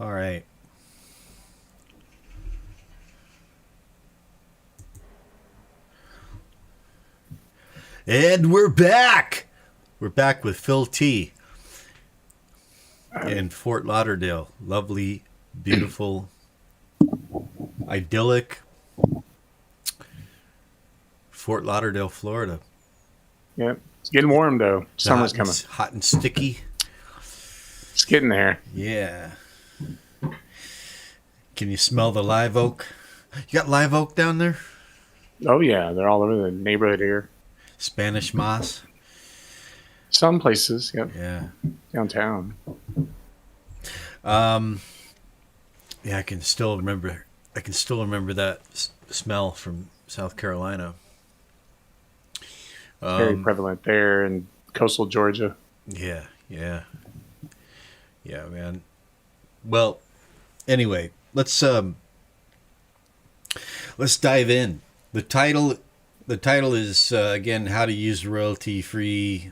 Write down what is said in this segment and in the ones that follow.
All right. And we're back. We're back with Phil T in Fort Lauderdale. Lovely, beautiful, idyllic Fort Lauderdale, Florida. Yep. It's getting warm though. Summer's coming. Hot and sticky. It's getting there. Yeah. Can you smell the live oak? You got live oak down there? Oh yeah, they're all over the neighborhood here. Spanish moss? Some places, yep. Yeah. Downtown. Yeah, I can still remember that smell from South Carolina. Very prevalent there in coastal Georgia. Yeah, man. Well, anyway, let's dive in. The title is again, how to use royalty-free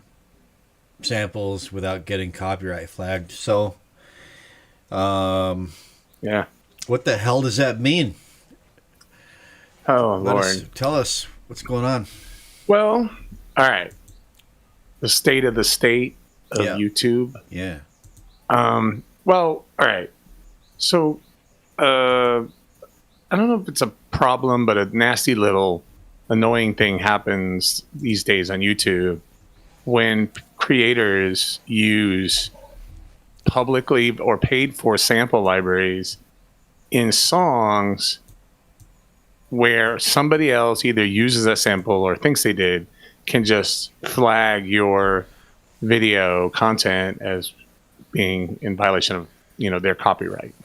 samples without getting copyright flagged. So, yeah. What the hell does that mean? Oh Lord! Tell us what's going on. Well, all right. The state of YouTube. Yeah. Well, all right. So, I don't know if it's a problem, but a nasty little annoying thing happens these days on YouTube when creators use publicly or paid for sample libraries in songs where somebody else either uses that sample or thinks they did, can just flag your video content as being in violation of, their copyright.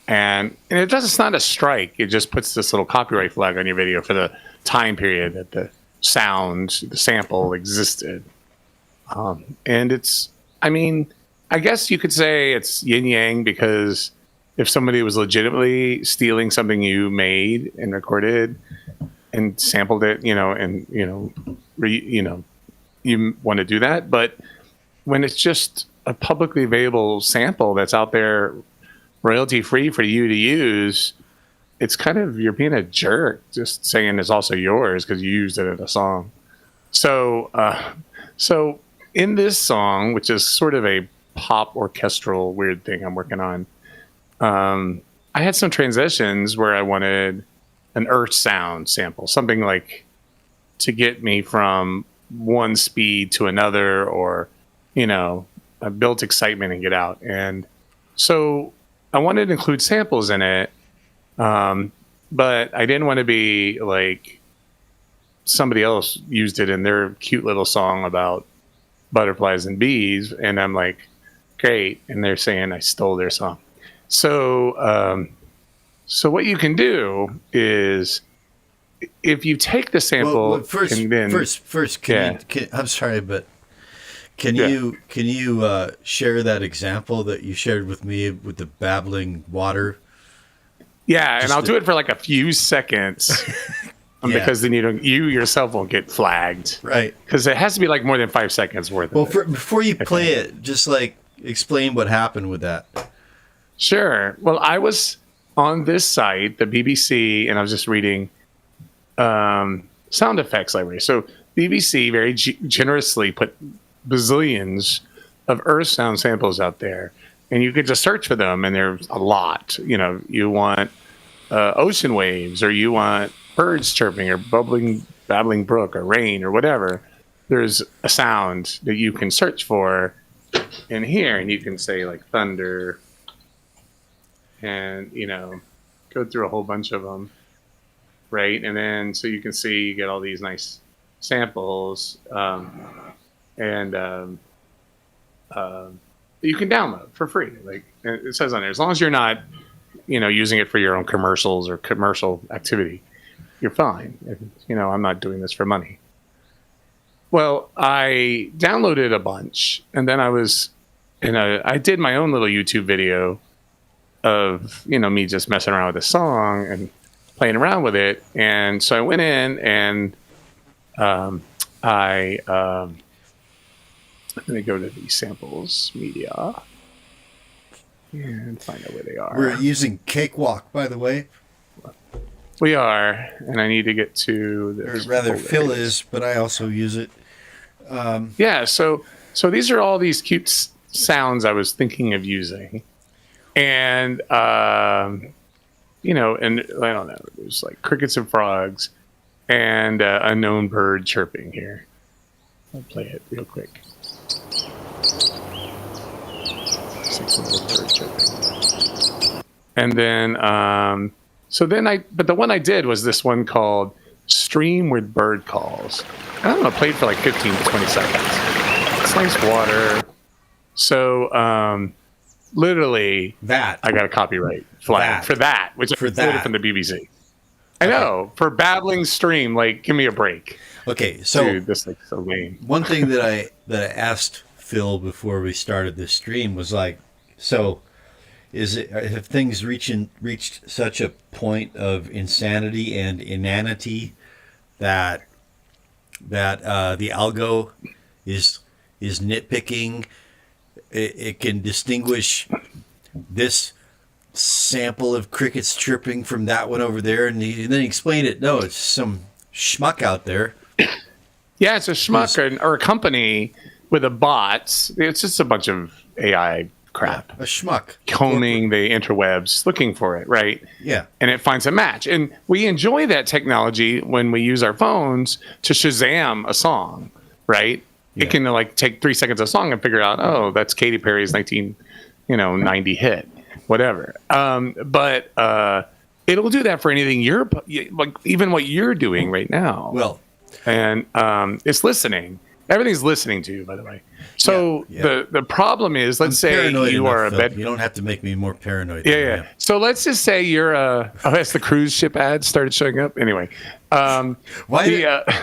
And it's not a strike. It just puts this little copyright flag on your video for the time period that the sample existed. And I guess you could say it's yin yang, because if somebody was legitimately stealing something you made and recorded and sampled it, you want to do that. But when it's just a publicly available sample that's out there royalty free for you to use, it's kind of, you're being a jerk just saying it's also yours because you used it in a song. So in this song, which is sort of a pop orchestral weird thing I'm working on, I had some transitions where I wanted an earth sound sample, something like to get me from one speed to another, or, I built excitement and get out. And so I wanted to include samples in it, but I didn't want to be like somebody else used it in their cute little song about butterflies and bees, and I'm like, great, and they're saying I stole their song. So what you can do is, if you take the sample, I'm sorry, but can you share that example that you shared with me with the babbling water? Yeah, and I'll do it for like a few seconds. Because then you yourself won't get flagged, right? Because it has to be like more than 5 seconds worth. Well, before you play it, just like explain what happened with that. Sure. Well, I was on this site, the BBC, and I was just reading sound effects library. So BBC very generously put bazillions of earth sound samples out there, and you could just search for them, and there's a lot. You want ocean waves, or you want birds chirping, or babbling brook, or rain, or whatever. There's a sound that you can search for in here, and you can say like thunder, and go through a whole bunch of them, right? And then so you can see, you get all these nice samples, and you can download for free. Like it says on there, as long as you're not using it for your own commercials or commercial activity, you're fine. I'm not doing this for money. Well, I downloaded a bunch, and then I did my own little YouTube video of me just messing around with the song and playing around with it. And so I went in and let me go to the samples media. Yeah, and find out where they are. We're using Cakewalk, by the way. We are, and I need to get to Or this. rather, folder. Phil is, but I also use it. Yeah, so these are all these cute sounds I was thinking of using, and you know, and I don't know, there's like crickets and frogs, and a known bird chirping here. I'll play it real quick. Six little bird chirping, and then but the one I did was this one called Stream with Bird Calls. I don't know, played for like 15 to 20 seconds. It's nice water. So, literally, That. I got a copyright flag That. for that, which For I quoted that. from the BBC. I know, for babbling stream, like, give me a break. Okay, so Dude, this like so lame. one thing that I asked Phil before we started this stream was like, so have things reached such a point of insanity and inanity that the algo is nitpicking? It can distinguish this sample of crickets chirping from that one over there, and then he explained it. No, it's some schmuck out there. Yeah, it's a schmuck or a company with a bots. It's just a bunch of AI crap. A schmuck Combing the interwebs, looking for it, right? Yeah. And it finds a match. And we enjoy that technology when we use our phones to Shazam a song, right? Yeah. It can like take 3 seconds of a song and figure out, oh, that's Katy Perry's 1990 hit, whatever. But it'll do that for anything you're like, even what you're doing right now. Well, And it's listening. Everything's listening to you, by the way. So Yeah. the problem is, let's say paranoid you enough, are a Phil. bed. You don't have to make me more paranoid. Yeah, than I yeah. am. So let's just say you're a. Oh, that's the cruise ship ads started showing up. Anyway, Why?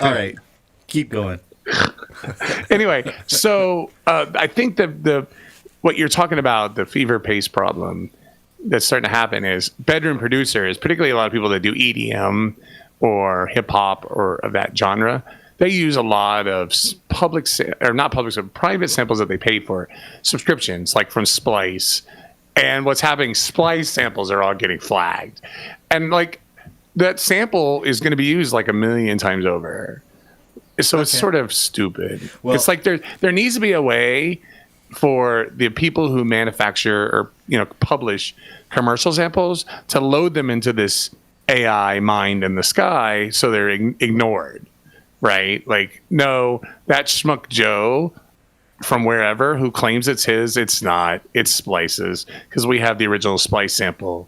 All right, keep going. anyway, so I think the what you're talking about, the fever pace problem that's starting to happen is bedroom producers, particularly a lot of people that do EDM or hip hop or of that genre. They use a lot of private samples that they paid for, subscriptions like from Splice. And what's happening? Splice samples are all getting flagged, and like that sample is going to be used like 1 million times over. So it's sort of stupid. Well- It's like there needs to be a way for the people who manufacture or publish commercial samples to load them into this AI mind in the sky so they're ignored, right? Like, no, that schmuck Joe from wherever who claims it's his, it's not. It's Splice's, because we have the original Splice sample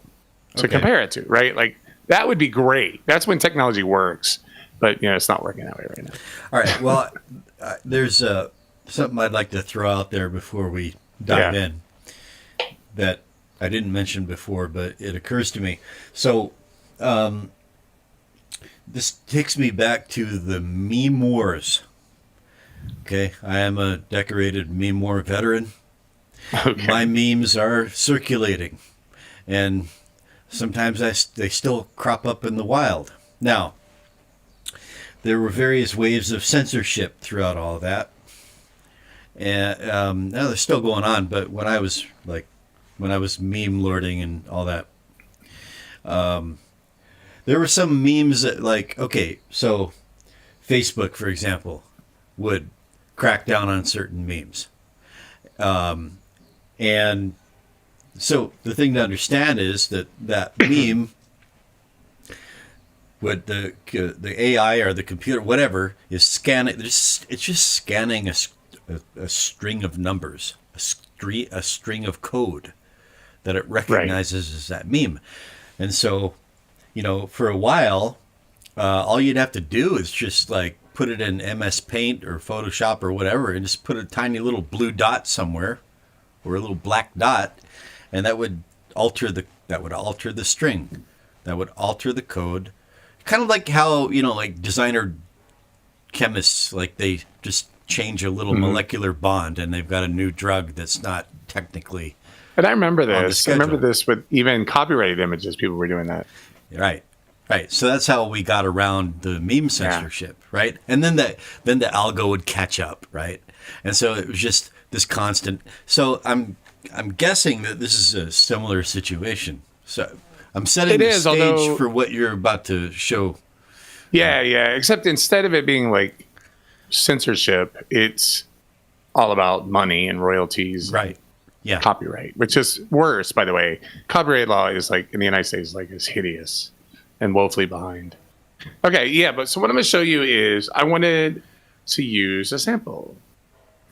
to compare it to, right? Like, that would be great. That's when technology works. But it's not working that way right now. All right. Well, there's something I'd like to throw out there before we dive in that I didn't mention before, but it occurs to me. So this takes me back to the meme wars. Okay, I am a decorated meme war veteran. Okay. My memes are circulating, and sometimes they still crop up in the wild. Now, there were various waves of censorship throughout all of that, and now they're still going on. But when I was meme lording and all that, there were some memes that, like, okay, so Facebook, for example, would crack down on certain memes, and so the thing to understand is that meme. What the AI or the computer, whatever, is scanning. It's just scanning a string of numbers, a string of code that it recognizes as that meme. And so, for a while, all you'd have to do is just like put it in MS Paint or Photoshop or whatever, and just put a tiny little blue dot somewhere, or a little black dot, and that would alter the string, that would alter the code. Kind of like how, like designer chemists, like they just change a little molecular bond and they've got a new drug that's not technically. And I remember the this. I remember this with even copyrighted images. People were doing that. Right. So that's how we got around the meme censorship, right? And then the algo would catch up, right? And so it was just this constant. So I'm I'm guessing that this is a similar situation. So I'm setting It the is, stage although for what you're about to show. yeah, yeah. Except instead of it being like censorship, it's all about money and royalties, and Right. Yeah. copyright, which is worse, by the way. Copyright law is like in the United States, like is hideous and woefully behind. Okay, yeah, but so what I'm going to show you is I wanted to use a sample,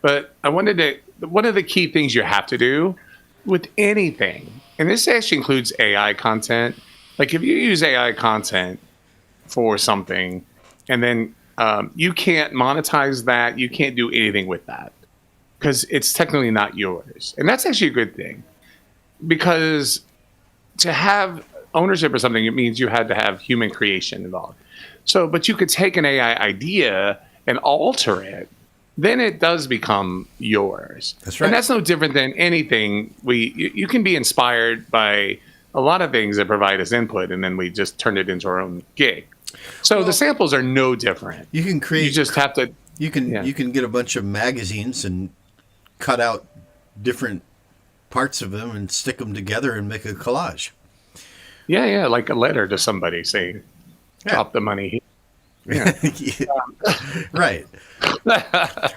but I wanted to. One of the key things you have to do with anything, and this actually includes AI content. Like if you use AI content for something, and then you can't monetize that, you can't do anything with that because it's technically not yours, and that's actually a good thing because to have ownership or something, it means you had to have human creation involved. So, but you could take an AI idea and alter it, then it does become yours. That's right. And that's no different than anything. You can be inspired by a lot of things that provide us input, and then we just turn it into our own gig. So the samples are no different. You can create. You just have to. You can Yeah. you can get a bunch of magazines and cut out different parts of them and stick them together and make a collage. Yeah, like a letter to somebody saying, "Drop the money." Yeah. Right.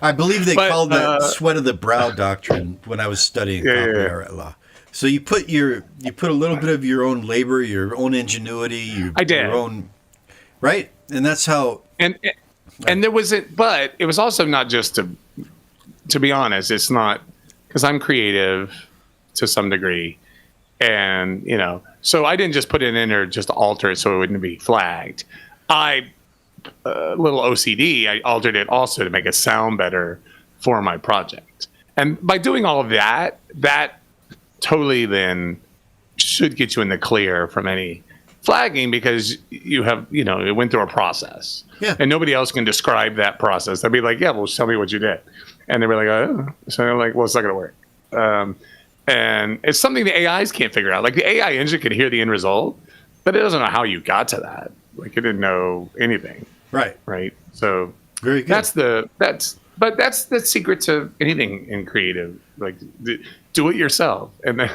I believe they But, called that sweat of the brow doctrine when I was studying copyright law. So you put a little bit of your own labor, your own ingenuity, I did. your own right, and that's how. And there was it, but it was also not just to be honest, it's not because I'm creative to some degree, and so I didn't just put it in there just to alter it so it wouldn't be flagged. I a little OCD, I altered it also to make it sound better for my project. And by doing all of that, that totally then should get you in the clear from any flagging because you have, it went through a process. Yeah. And nobody else can describe that process. They'll be like, yeah, well, tell me what you did. And they were like, oh. So I'm like, well, it's not going to work. And it's something the AIs can't figure out. Like the AI engine can hear the end result, but it doesn't know how you got to that. Like it didn't know anything. Right. So Very good. that's the secret to anything in creative. Like do it yourself. And then,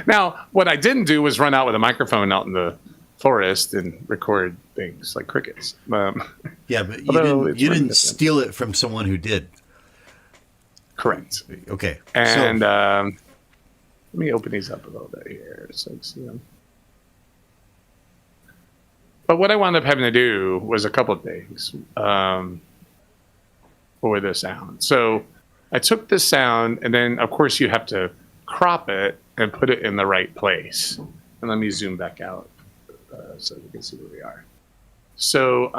now what I didn't do was run out with a microphone out in the forest and record things like crickets. Yeah, but although you didn't it's steal it from someone who did. correct. Okay. And so, let me open these up a little bit here so you can see them. But what I wound up having to do was a couple of things for the sound. So I took the sound, and then, of course, you have to crop it and put it in the right place. And let me zoom back out so you can see where we are. So,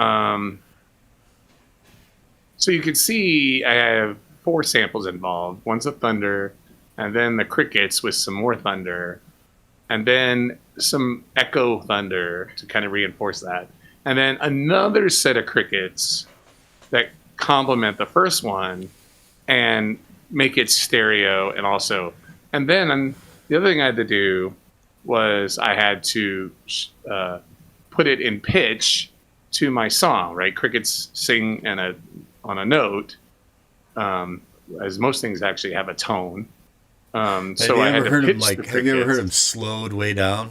so you can see I have 4 samples involved. One's a thunder, and then the crickets with some more thunder, and then some echo thunder to kind of reinforce that. And then another set of crickets that complement the first one and make it stereo and then the other thing I had to do was I had to put it in pitch to my song, right? Crickets sing on a note, as most things actually have a tone. So I had to pitch the crickets. Have you ever heard them slowed way down?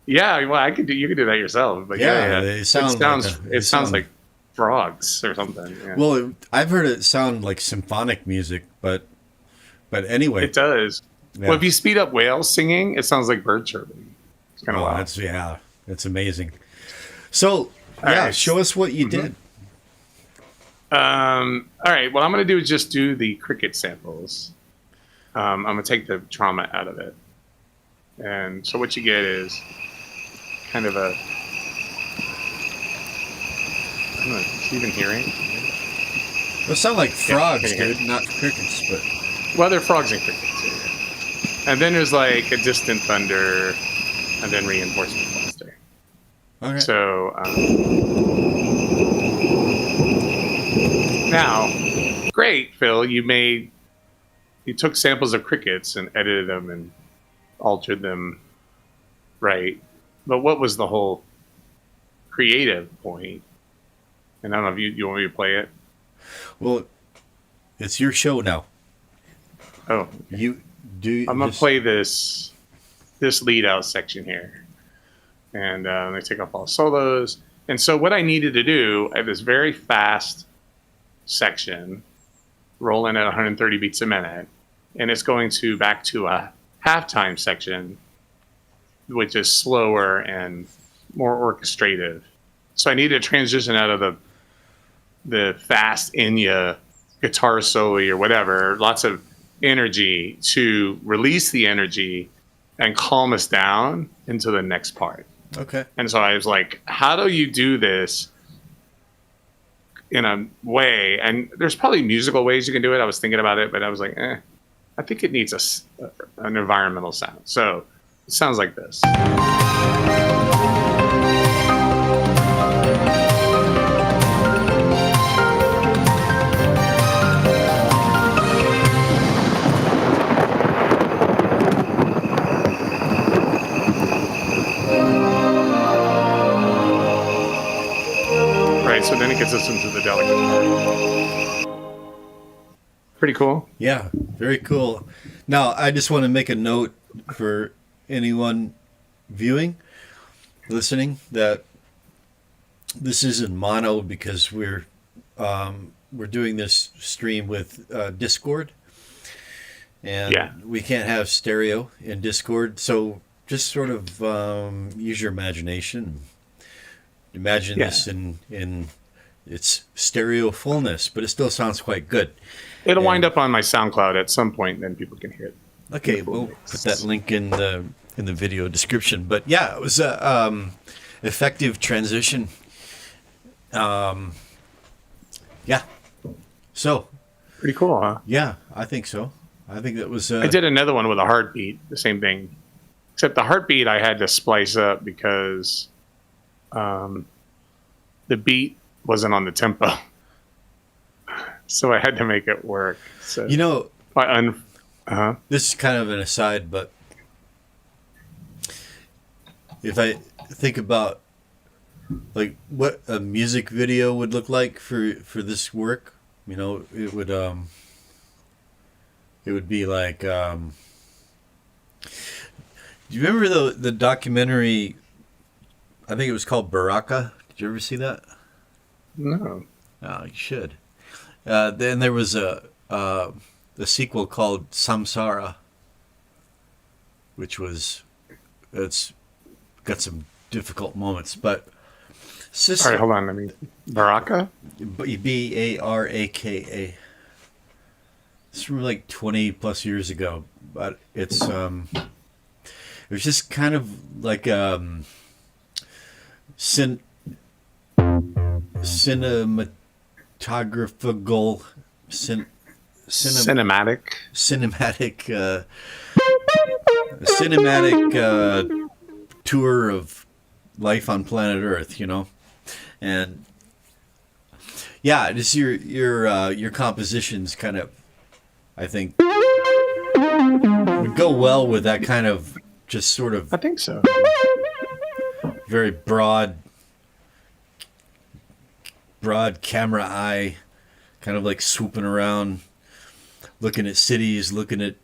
Yeah, well, you could do that yourself, but yeah. It sounds like frogs or something. Yeah. Well, I've heard it sound like symphonic music, but anyway, It does. Yeah. Well, if you speed up whales singing, it sounds like bird chirping. It's kind of wild. That's amazing. So, right. show us what you did. All right. What I'm going to do is just do the cricket samples. I'm going to take the trauma out of it. And so what you get is kind of a... I don't know, is you even hearing? Those sound like frogs, I can hear dude, not crickets, but Well, they're frogs and crickets. Yeah. And then there's like a distant thunder, and then reinforcement faster. okay. So now, great, Phil. You took samples of crickets and edited them and altered them, right? But what was the whole creative point? And I don't know if you want me to play it. Well, it's your show now. Oh, You I'm gonna play this lead out section here, and I take off all solos. And so what I needed to do, I have this very fast section rolling at 130 beats a minute, and it's going to back to a halftime section, which is slower and more orchestrative. So I need to transition out of the fast Enya guitar solo or whatever, lots of energy, to release the energy and calm us down into the next part. Okay. And so I was like, how do you do this in a way? And there's probably musical ways you can do it. I was thinking about it, but I was like, I think it needs an environmental sound. So it sounds like this. So then it gets us into the delicate part. Pretty cool. Yeah, very cool. Now, I just want to make a note for anyone viewing, listening, that this isn't mono because we're doing this stream with Discord, and we can't have stereo in Discord. So just sort of use your imagination. Imagine this in its stereo fullness, but it still sounds quite good. It'll wind up on my SoundCloud at some point, and then people can hear it. Okay, we'll put that link in the video description. But yeah, it was a effective transition. Yeah. So. Pretty cool, huh? Yeah, I think so. I think that was. I did another one with a heartbeat, the same thing, except the heartbeat I had to splice up because the beat wasn't on the tempo, so I had to make it work. So this is kind of an aside, but if I think about like what a music video would look like for this work, it would be like. Do you remember the documentary? I think it was called Baraka. Did you ever see that? No. Oh, you should. Then there was a sequel called Samsara, which it's got some difficult moments, but. All right, hold on. Baraka? Baraka. It's from like 20 plus years ago, but it was just kind of like cinematographical cinematic tour of life on planet Earth, and yeah, just your compositions kind of, I think, would go well with that kind of just sort of. I think so. Very broad camera eye, kind of like swooping around, looking at cities, looking at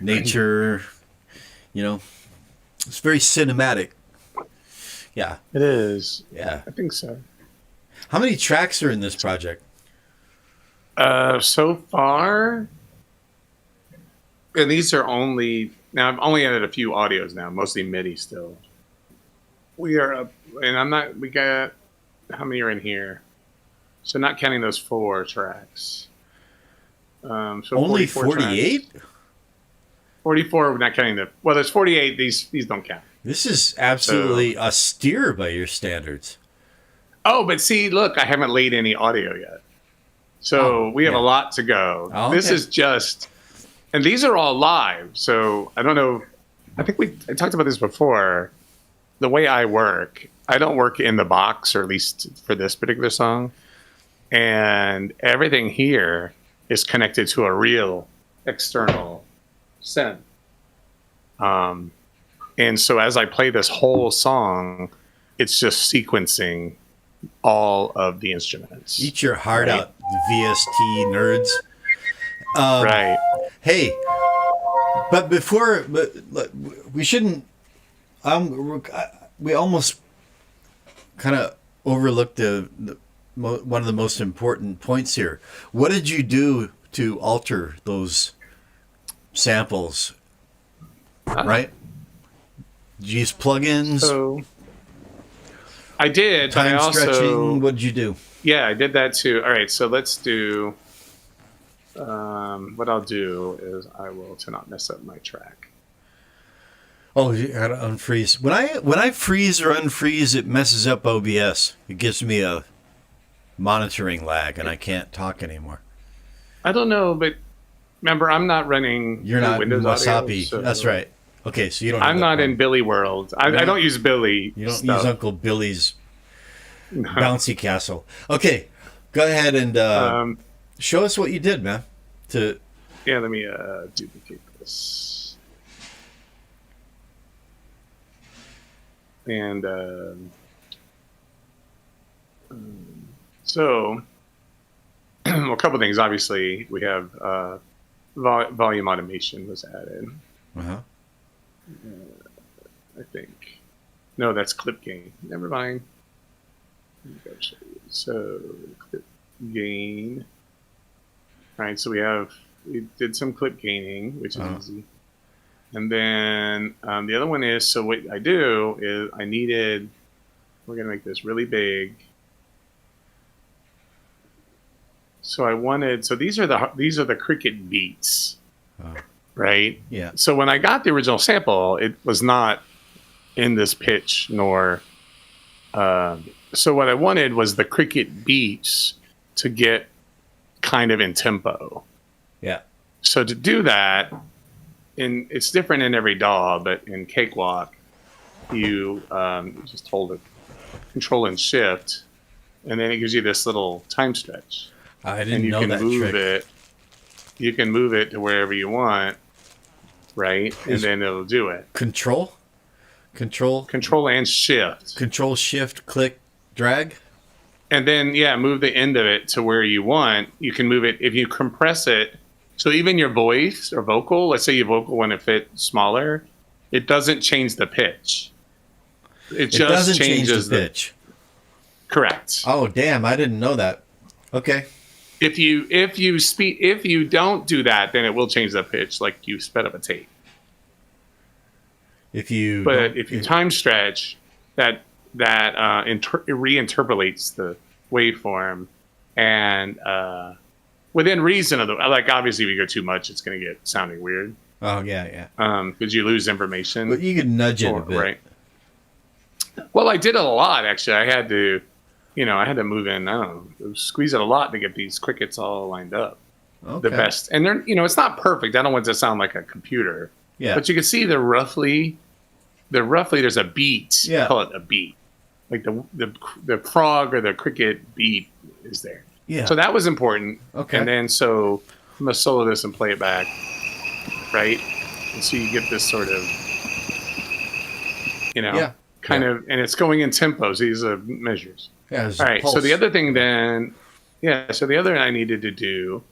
nature. It's very cinematic. Yeah, it is. Yeah, I think so. How many tracks are in this project? So far, and these are only now. I've only added a few audios now, mostly MIDI still. We are up, and we got, how many are in here? So not counting those 4 tracks. So only 48? 44, not counting there's 48, these don't count. This is absolutely austere by your standards. Oh, but see, look, I haven't laid any audio yet. So we have a lot to go. Oh, okay. This is just, and these are all live. So I don't know. I think I talked about this before. The way I work, I don't work in the box, or at least for this particular song. And everything here is connected to a real external synth. And so as I play this whole song, it's just sequencing all of the instruments. Eat your heart out, VST nerds. Right. Hey, But before, but we shouldn't. We almost kind of overlooked one of the most important points here. What did you do to alter those samples? Right? Did you use plugins? So I did. But I Time also, stretching? What did you do? Yeah, I did that too. All right, so let's do. What I'll do is I will, to not mess up my track. Oh, you gotta unfreeze. When I freeze or unfreeze, it messes up OBS. It gives me a monitoring lag, and I can't talk anymore. I don't know, but remember, I'm not running. You're not Windows Wasabi. Audio, so That's right. Okay, so you don't. I'm not in Billy World. I don't use Billy. You don't stuff. use Uncle Billy's bouncy castle. Okay, go ahead and show us what you did, man. Yeah, let me duplicate this. And so, well, a couple things. Obviously, we have volume automation was added. Uh-huh. I think. No, that's clip gain. Never mind. So, clip gain. All right, so we did some clip gaining, which is easy. And then the other one is, so what I do is we're going to make this really big. So these are the Cricket beats, right? Yeah. So when I got the original sample, it was not in this pitch nor, so what I wanted was the Cricket beats to get kind of in tempo. Yeah. So to do that, it's different in every DAW, but in Cakewalk, you just hold it, Control and Shift, and then it gives you this little time stretch. I didn't know that trick. You can move it to wherever you want, right? And then it'll do it. Control and Shift. Control, Shift, click, drag. And then, move the end of it to where you want. You can move it if you compress it. So even your voice or vocal, let's say your vocal want to fit smaller, it doesn't change the pitch. It just doesn't changes change the pitch. Correct. Oh, damn! I didn't know that. Okay. If you don't do that, then it will change the pitch, like you sped up a tape. If you time stretch, it reinterpolates the waveform, and within reason of obviously if you go too much, it's going to get sounding weird. Oh yeah. Because you lose information. But you can nudge it a bit, right? Well, I did it a lot actually. I had to move in. I don't know, squeeze it a lot to get these crickets all lined up. Okay. The best, and they're it's not perfect. I don't want it to sound like a computer. Yeah. But you can see they're roughly there's a beat. Yeah. Call it a beat. Like the frog or the cricket beat is there. Yeah. So that was important. Okay. And then so I'm gonna solo this and play it back. Right? And so you get this sort of kind of, and it's going in tempos. These are measures. Yeah. All right. So the other thing then, so the other I needed to do,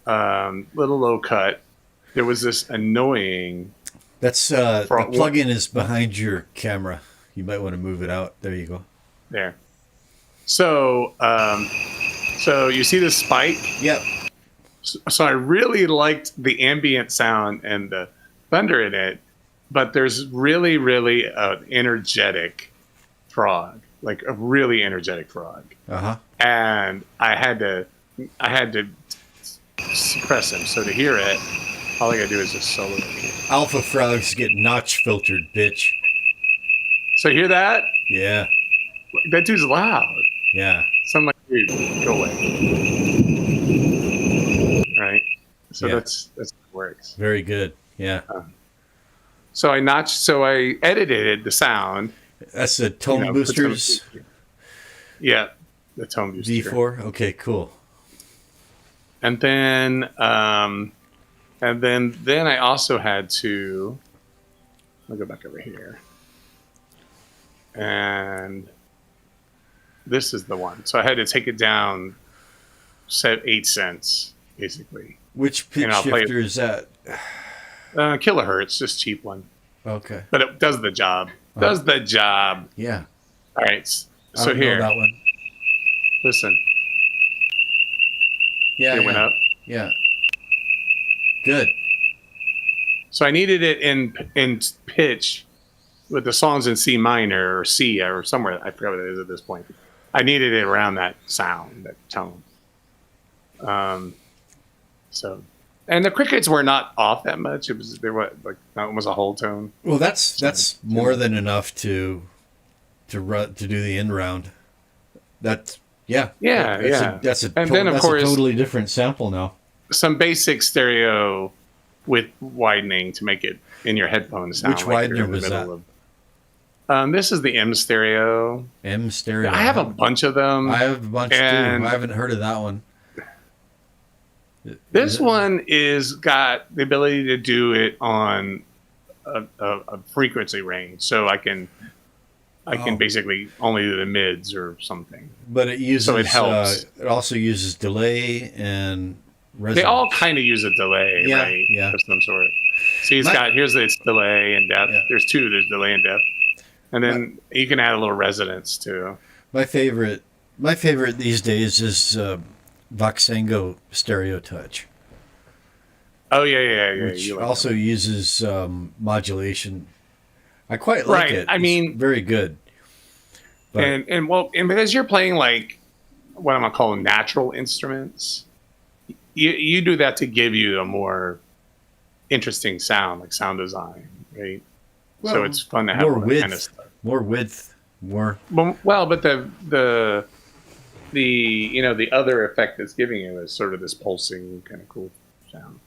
little low cut. There was this annoying. That's the plugin is behind your camera. You might want to move it out. There you go. There. So, so you see the spike? Yep. So I really liked the ambient sound and the thunder in it, but there's really, really an energetic frog, like a really energetic frog. Uh-huh. And I had to suppress him. So to hear it, all I gotta do is just solo it. Alpha frogs get notch filtered, bitch. So hear that? Yeah. That dude's loud. Yeah. So I'm like, dude, go away. Right? So that's how it works. Very good. Yeah. So I edited the sound. That's the tone boosters. Yeah, the tone booster. V4. Okay, cool. And then I also had to. I'll go back over here. And this is the one. So I had to take it down, set 8 cents, basically. Which pitch shifter is that? Kilohertz, just cheap one, Okay. but it does the job. Does the job. Yeah. All right. I So don't know here, that one. listen. Yeah. It went yeah. up. Yeah. Good. So I needed it in pitch with the songs in C minor or C or somewhere. I forgot what it is at this point. I needed it around that sound, that tone. So, and the crickets were not off that much. They were like that was a whole tone. Well, that's more than enough to do the in round. That's Yeah. That's a And then, of that's course, a totally different sample now. some basic stereo with widening to make it in your headphones sound. Which like you're widener in the was middle that? Of, this is the M stereo. M stereo. I have a bunch of them. I have a bunch too. and I haven't heard of that one. This one is got the ability to do it on a frequency range, so I can basically only do the mids or something. But it uses. So it helps. It also uses delay and resonance. They all kind of use a delay, Yeah, right? yeah. Of some sort. See, here's its delay and depth. Yeah. There's two. There's delay and depth, and then you can add a little resonance too. My favorite these days is Voxengo Stereo Touch, Oh yeah. which You like also that. uses modulation. I quite like Right, it. I mean- it's very good. But and because you're playing like what I'm gonna call natural instruments, you do that to give you a more interesting sound, like sound design, right? So Well, it's fun to have more all that width, kind of stuff. more width, more. Well, but the the other effect it's giving you is sort of this pulsing kind of cool sound.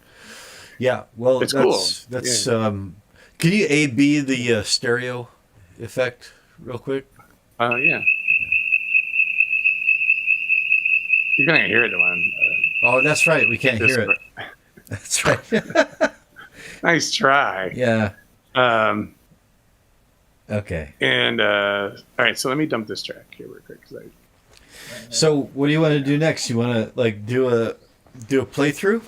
Yeah, well, It's that's cool. that's. Yeah. Can you A/B the stereo effect real quick? Yeah. You're gonna hear it when. Oh, that's right. We can't hear it. That's right. Nice try. Yeah. Um, Okay. and all right, so let me dump this track here real quick. So, what do you want to do next? You want to like do a playthrough,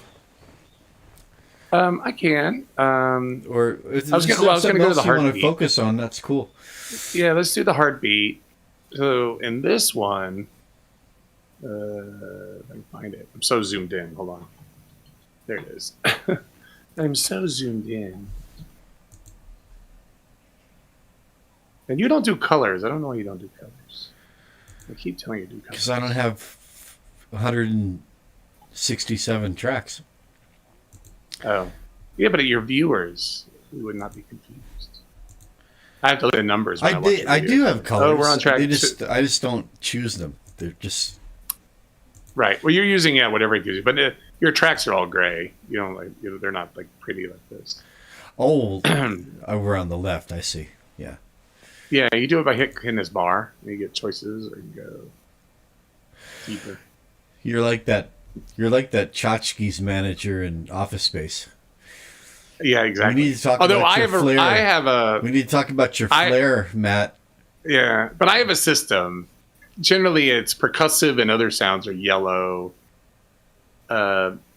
I can. or if I was there's gonna go to something the else you want to heartbeat. focus on? That's cool. Yeah, let's do the heartbeat. So in this one, if I can find it. I'm so zoomed in. Hold on. There it is. I'm so zoomed in. And you don't do colors. I don't know why you don't do colors. I keep telling you to do colors. Because I don't have 167 tracks. Oh. Yeah, but your viewers, we would not be confused. I have to look at the numbers. When I watch I the do videos. have colors. Oh, we're on track. I just don't choose them. They're just Right. Well, you're using whatever it gives you, but your tracks are all gray. You don't like. They're not like pretty like this. over on the left. I see. Yeah. Yeah, you do it by hitting this bar. And you get choices, or you go deeper. You're like that Tchotchke's manager in Office Space. Yeah, exactly. We need to talk Although about I your have flair. I have a We need to talk about your flair, Matt. yeah, but I have a system. Generally, it's percussive and other sounds are yellow.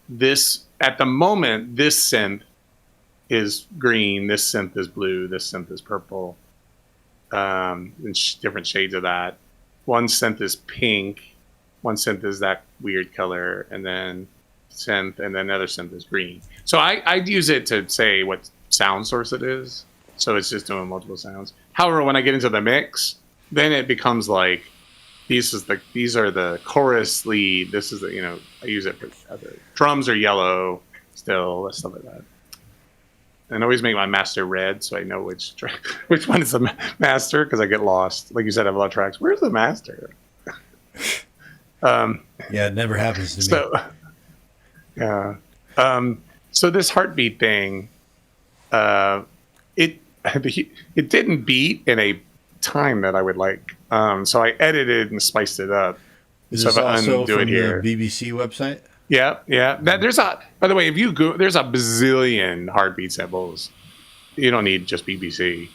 This at the moment, this synth is green. This synth is blue. This synth is purple. And different shades of that. One synth is pink. One synth is that weird color, and then another synth is green. So I use it to say what sound source it is. So it's just doing multiple sounds. However, when I get into the mix, then it becomes like these are the chorus lead. This is the I use it for other drums are yellow still, stuff like that. And I always make my master red so I know which one is the master because I get lost. Like you said, I have a lot of tracks. Where's the master? Yeah, it never happens to me. So, yeah. So this heartbeat thing, it didn't beat in a time that I would like. So I edited and spiced it up. Is So this if I also undo from it here. the BBC website? Yeah. By the way, if you go, there's a bazillion heartbeat samples. You don't need just BBC.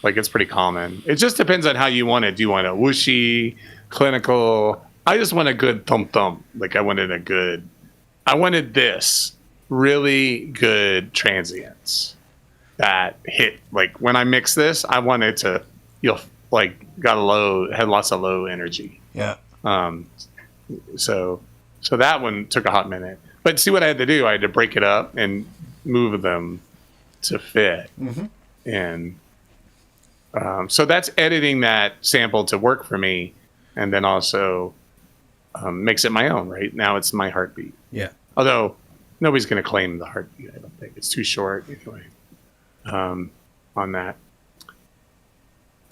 Like it's pretty common. It just depends on how you want it. Do you want a whooshy, clinical? I just want a good thump thump. Like I wanted this really good transients that hit. Like when I mix this, I want it to, had lots of low energy. Yeah. So that one took a hot minute. But see what I had to do? I had to break it up and move them to fit. Mm-hmm. And so that's editing that sample to work for me, and then also makes it my own. Right now, it's my heartbeat. Yeah. Although nobody's going to claim the heartbeat. I don't think it's too short anyway. On that,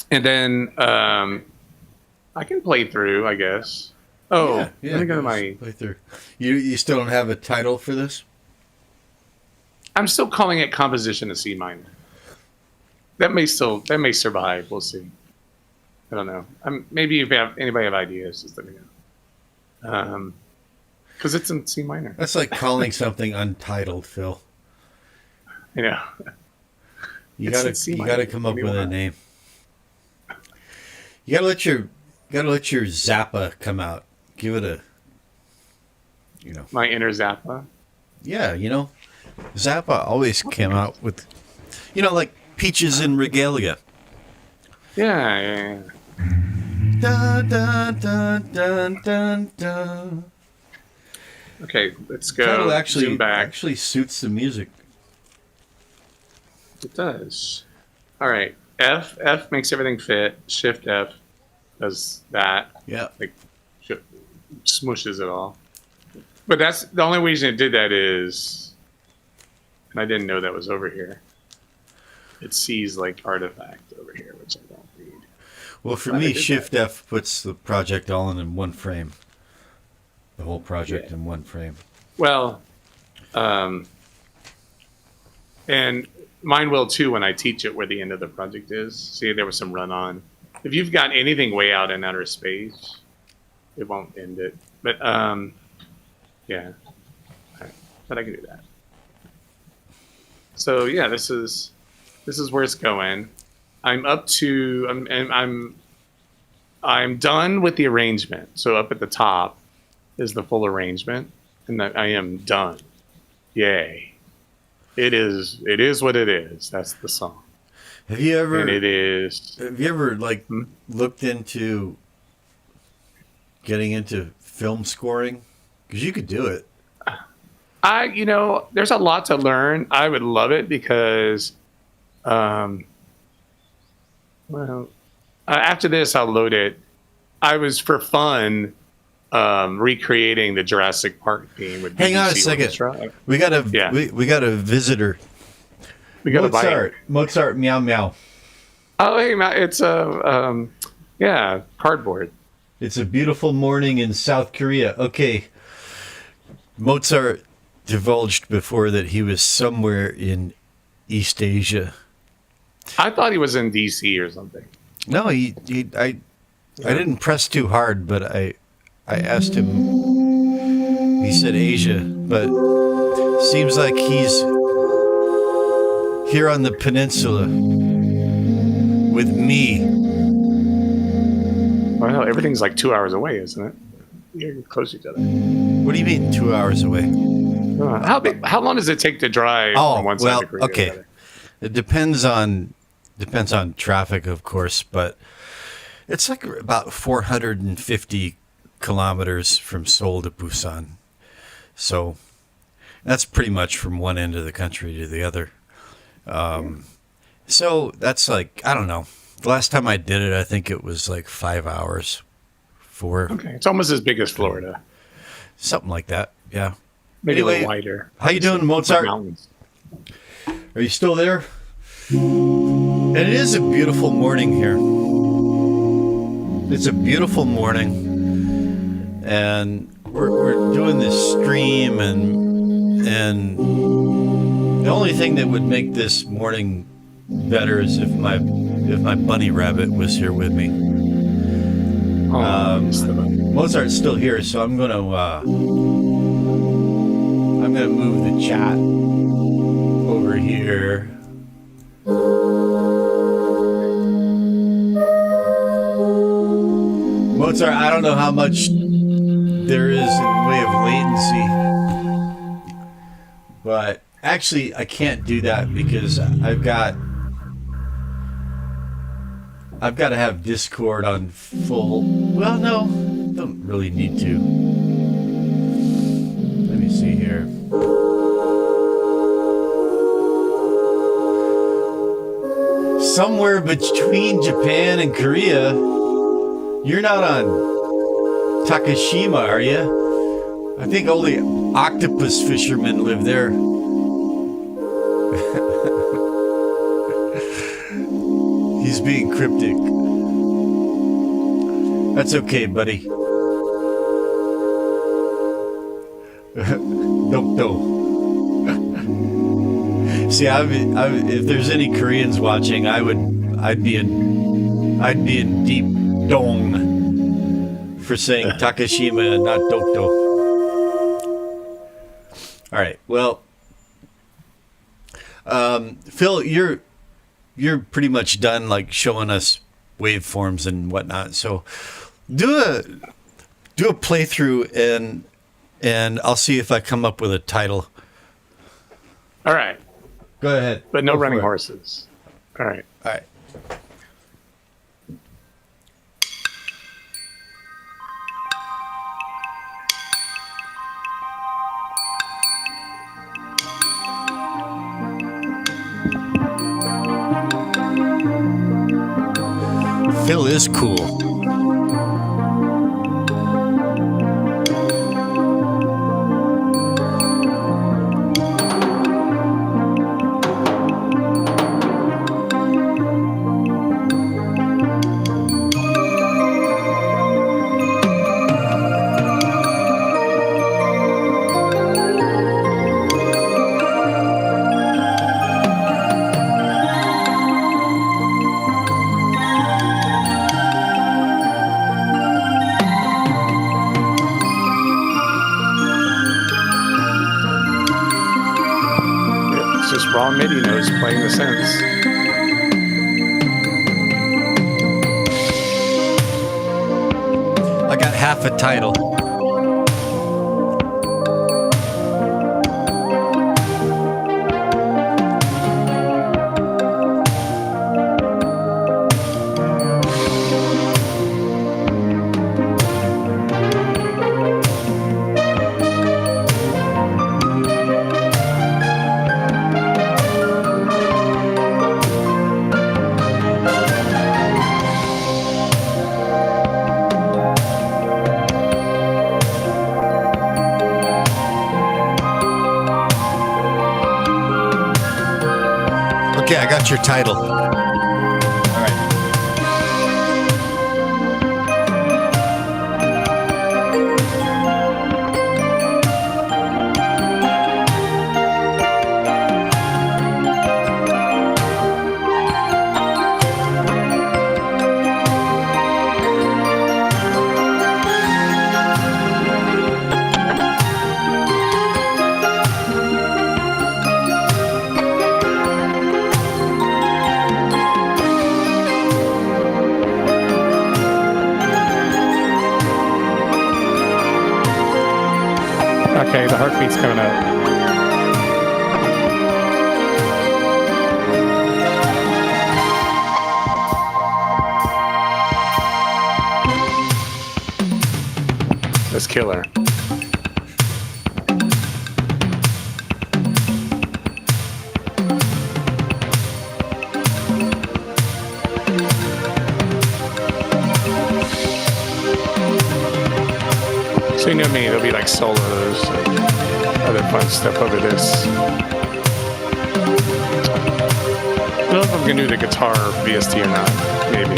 and then I can play through, I guess. Oh, yeah. let me go to my. Play through. You still don't have a title for this? I'm still calling it composition of C minor. That may survive. We'll see. I don't know. Maybe if anybody have ideas, just let me know. Because it's in C minor. That's like calling something untitled, Phil. You know. You gotta come up with a name. You gotta let your Zappa come out. Give it a, My inner Zappa. Yeah, Zappa always came out with, like Peaches in Regalia. Yeah. Dun, dun, dun, dun, dun, dun. Okay, let's go. Title Zoom back. actually suits the music. It does. All right. F makes everything fit. Shift F does that. Yeah. Like smushes it all. But that's the only reason it did that is, and I didn't know that was over here. It sees like artifact over here, which I don't read. Well, for me, Shift F puts the project all in one frame. The whole project in one frame. Well, and mine will too when I teach it where the end of the project is. See, there was some run on. If you've got anything way out in outer space, it won't end it. But yeah, right. But I can do that. So yeah, this is where it's going. I'm done with the arrangement. So up at the top is the full arrangement, and I am done. Yay! It is what it is. That's the song. Have you ever? And it is. Have you ever looked into getting into film scoring? Because you could do it. There's a lot to learn. I would love it because, after this, I'll load it. I was for fun recreating the Jurassic Park theme. With Hang on a BBC second. Orchestra. We got a visitor. We got Mozart, meow meow. Oh, hey, Matt, it's cardboard. It's a beautiful morning in South Korea. Okay. Mozart divulged before that he was somewhere in East Asia. I thought he was in DC or something. No, I didn't press too hard, but I asked him. He said Asia, but seems like he's here on the peninsula with me. Well, everything's like 2 hours away, isn't it? You're close to each other. What do you mean 2 hours away? How long does it take to drive from one side of Korea to the other? It depends on traffic, of course, but it's like about 450 kilometers from Seoul to Busan. So that's pretty much from one end of the country to the other. So that's like, I don't know. The last time I did it, I think it was like 5 hours. Okay, it's almost as big as Florida. Something like that, yeah. Maybe a little wider. How you doing, Mozart? Mountains. Are you still there? And it is a beautiful morning here. It's a beautiful morning, and we're doing this stream, and the only thing that would make this morning better is if my bunny rabbit was here with me. Mozart's still here, so I'm gonna move the chat over here. Mozart, I don't know how much there is in the way of latency, But actually, I can't do that because I've got to have Discord on full. Well, no, don't really need to. Let me see here. Somewhere between Japan and Korea. You're not on Takashima, are you? I think only octopus fishermen live there. He's being cryptic. That's okay, buddy. Dokdo. See, if there's any Koreans watching, I'd be in deep dong for saying Takashima and not Dokdo. All right. Well, Phil, you're pretty much done, like showing us waveforms and whatnot. So do a playthrough and I'll see if I come up with a title. All right. Go ahead. But no running horses. All right. All right. Phil is cool. Raw MIDI notes playing the synths. I got half a title. Okay, I got your title. All right. Okay, the heartbeat's coming up. That's killer. So you know me, there'll be like solos and other fun stuff over this. I don't know if I'm gonna do the guitar VST or not, maybe.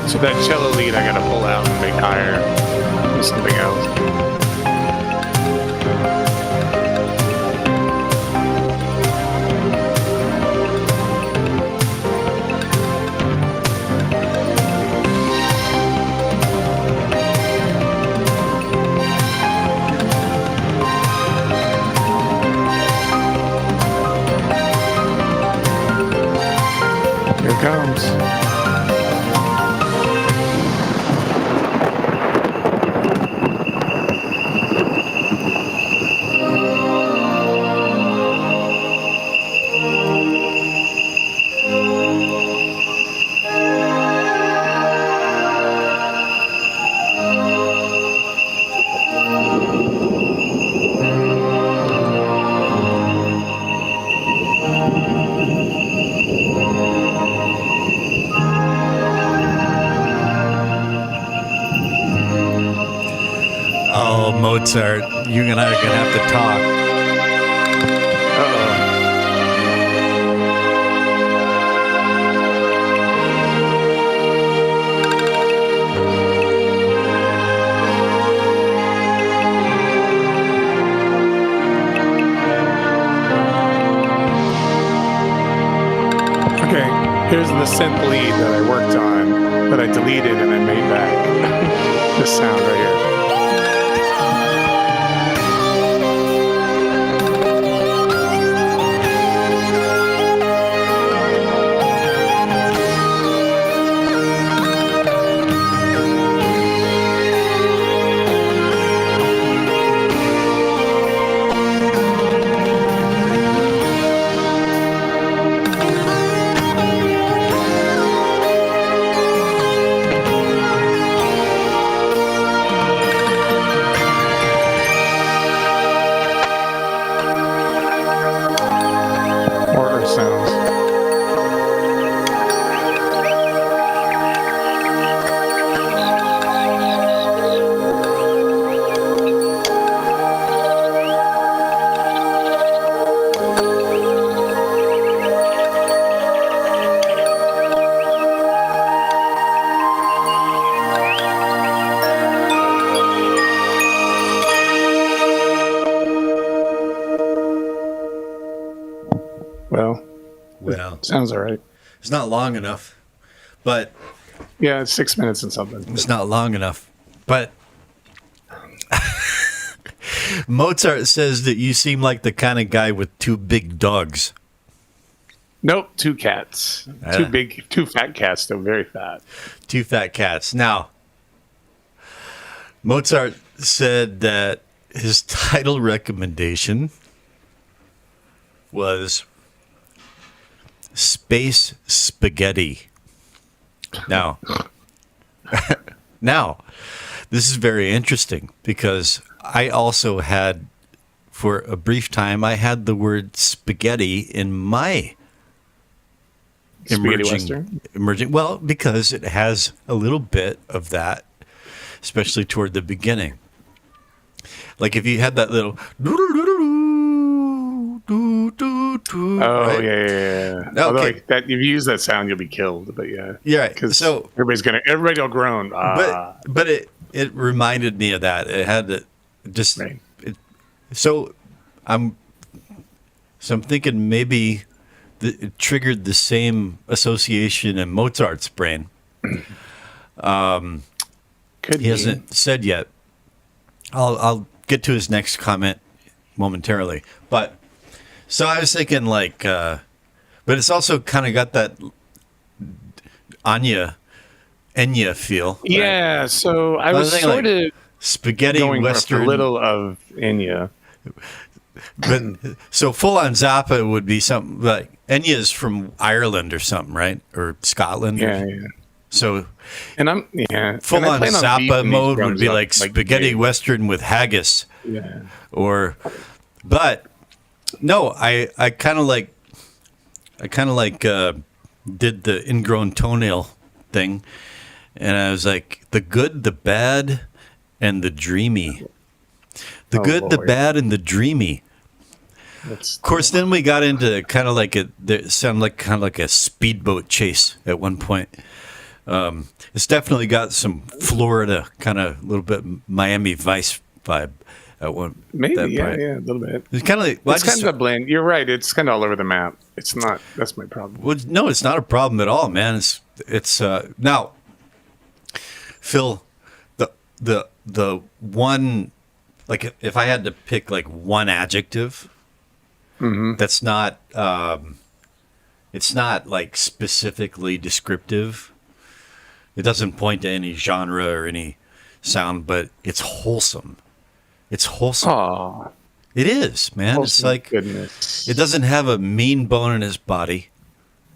So that cello lead I gotta pull out and make higher or something else. sounds. Oh, Mozart, you and I are gonna have to talk. Uh-oh. Okay, here's the synth lead that I worked on that I deleted and I made back. This sound right here. Or earth sounds. Well, Sounds all right. it's not long enough, but Yeah, it's 6 minutes and something. it's not long enough. But Mozart says that you seem like the kind of guy with two big dogs. Nope, two cats. Yeah. Two fat cats, though, very fat. Two fat cats. Now, Mozart said that his title recommendation was Space Spaghetti. Now, this is very interesting because I also had, for a brief time, I had the word spaghetti in my Spaghetti Western? emerging. Well, because it has a little bit of that, especially toward the beginning. Like if you had that little. Oh, right? yeah. Okay. Although, like, that, if you use that sound, you'll be killed. But yeah. Yeah, right. Because So, everybody will groan. but it reminded me of that. It had to just. Right. So I'm thinking maybe it triggered the same association in Mozart's brain. Could He be. hasn't said yet. I'll get to his next comment momentarily. But so I was thinking but it's also kind of got that Enya feel. Right? Yeah, so I was thinking, sort of Spaghetti going Western. for a little of Enya. But so full on Zappa would be something like Enya's from Ireland or something, right? Or Scotland. Yeah, yeah. So And I'm full and I on plan Zappa beefing these mode would drums be up, like spaghetti big. Western with haggis. Yeah. But no, I kind of like did the ingrown toenail thing, and I was like the good, the bad, and the dreamy. The Oh, good, the Lord. bad, and the dreamy. That's Of course, then we got into kind of like it sounded like kind of like a speedboat chase at one point. It's definitely got some Florida kind of little bit Miami Vice vibe at one. maybe, that yeah, point. yeah, a little bit. It's kind of like, well, It's kind of a blend. You're right. It's kind of all over the map. It's not. That's my problem. well, no, it's not a problem at all, man. It's now, Phil, the one, like if I had to pick like one adjective. Mm-hmm. That's not It's not like specifically descriptive. It doesn't point to any genre or any sound, but it's wholesome. It's wholesome. Oh, It is, man. It's like goodness. it doesn't have a mean bone in his body.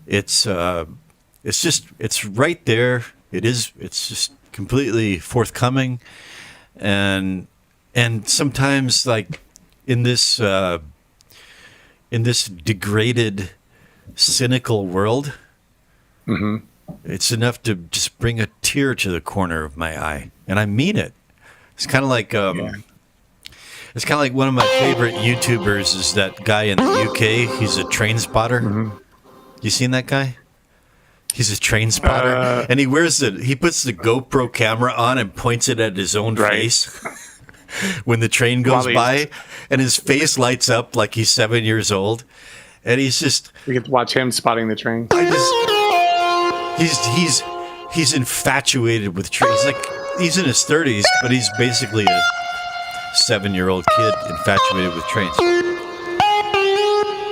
It's just it's right there. It's just completely forthcoming, and sometimes like in this degraded, cynical world, it's enough to just bring a tear to the corner of my eye, and I mean it. It's kind of like it's kind of like one of my favorite YouTubers is that guy in the UK. He's a train spotter. You seen that guy? He's a train spotter, and he puts the GoPro camera on and points it at his own face when the train goes by, and his face lights up like he's 7 years old, and he's just. We get to watch him spotting the train. He's infatuated with trains. Like he's in his 30s, but he's basically a 7-year-old kid infatuated with trains.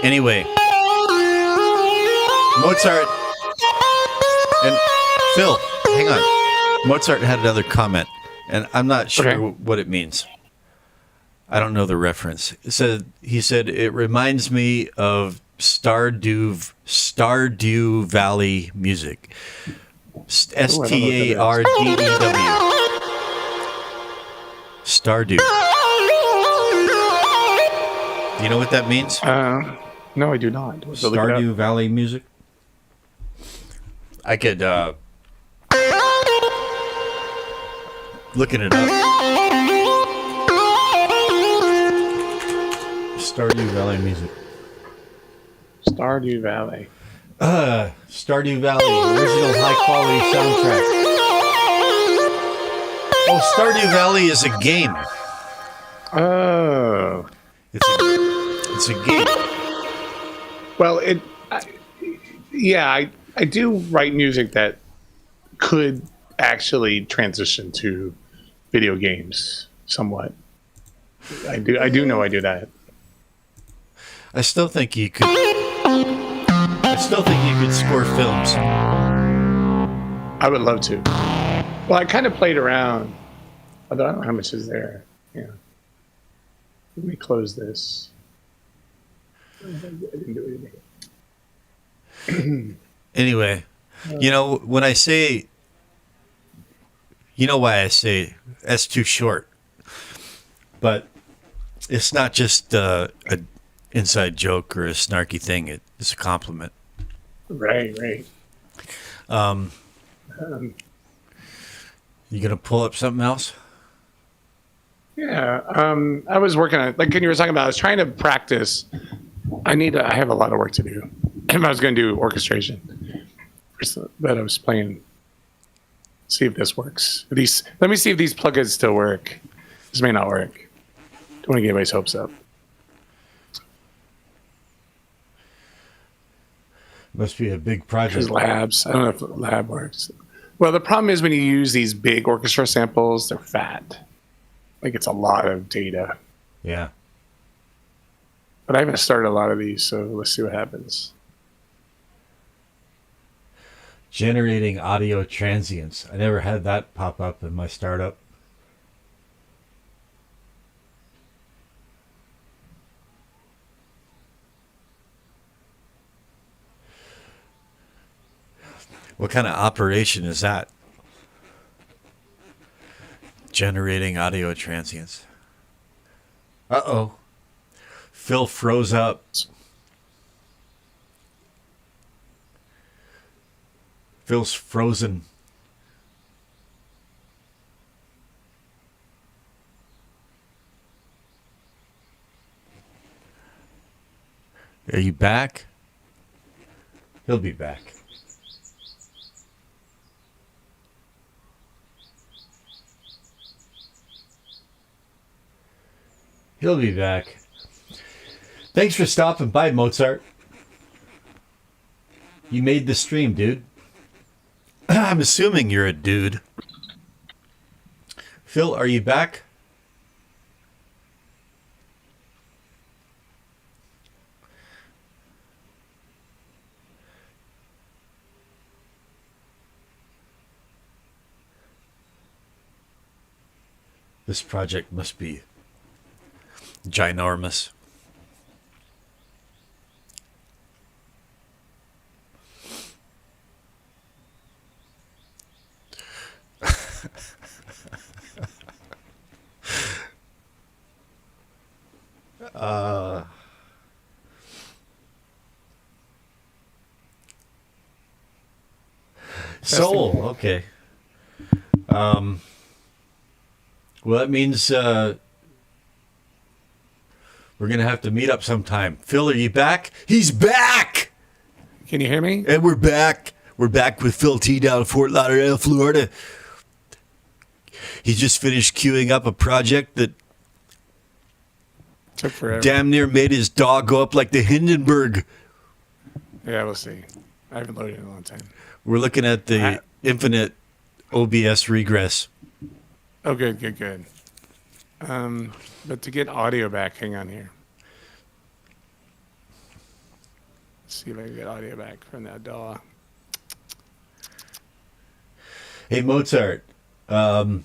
Anyway, Mozart and Phil, hang on. Mozart had another comment, and I'm not sure what it means. I don't know the reference. He said it reminds me of Stardew Valley music. Stardew. Stardew. Do you know what that means? No, I do not. Stardew Valley music. I could looking it up. Stardew Valley music. Stardew Valley. Stardew Valley, original high quality soundtrack. Oh, Stardew Valley is a game. Oh. It's a game. Well, I do write music that could actually transition to video games somewhat. I do know I do that. I still think you could score films. I would love to. Well, I kind of played around, although I don't know how much is there. Yeah. Let me close this. I didn't do anything. Anyway, when I say, why I say that's too short, but it's not just an inside joke or a snarky thing. It's a compliment. Right. You gonna pull up something else? Yeah. I was working on, like you were talking about, I was trying to practice. I have a lot of work to do. If I was going to do orchestration, but I was playing. See if this works. Let me see if these plugins still work. This may not work. Don't want to get anybody's hopes up. Must be a big project. There's labs. I don't know if lab works. Well, the problem is when you use these big orchestra samples, they're fat. Like it's a lot of data. Yeah. But I haven't started a lot of these, so let's see what happens. Generating audio transients. I never had that pop up in my startup. What kind of operation is that? Generating audio transients. Uh-oh. Phil froze up. Phil's frozen. Are you back? He'll be back. He'll be back. Thanks for stopping by, Mozart. You made the stream, dude. I'm assuming you're a dude. Phil, are you back? This project must be ginormous. Soul, okay. Well, that means we're going to have to meet up sometime. Phil, are you back? He's back! Can you hear me? And we're back. We're back with Phil T down in Fort Lauderdale, Florida. He just finished queuing up a project that Took forever. damn near made his dog go up like the Hindenburg. Yeah, we'll see. I haven't loaded in a long time. We're looking at the infinite OBS regress. Oh, good. But to get audio back, hang on here. Let's see if I can get audio back from that DAW. Hey, Mozart. If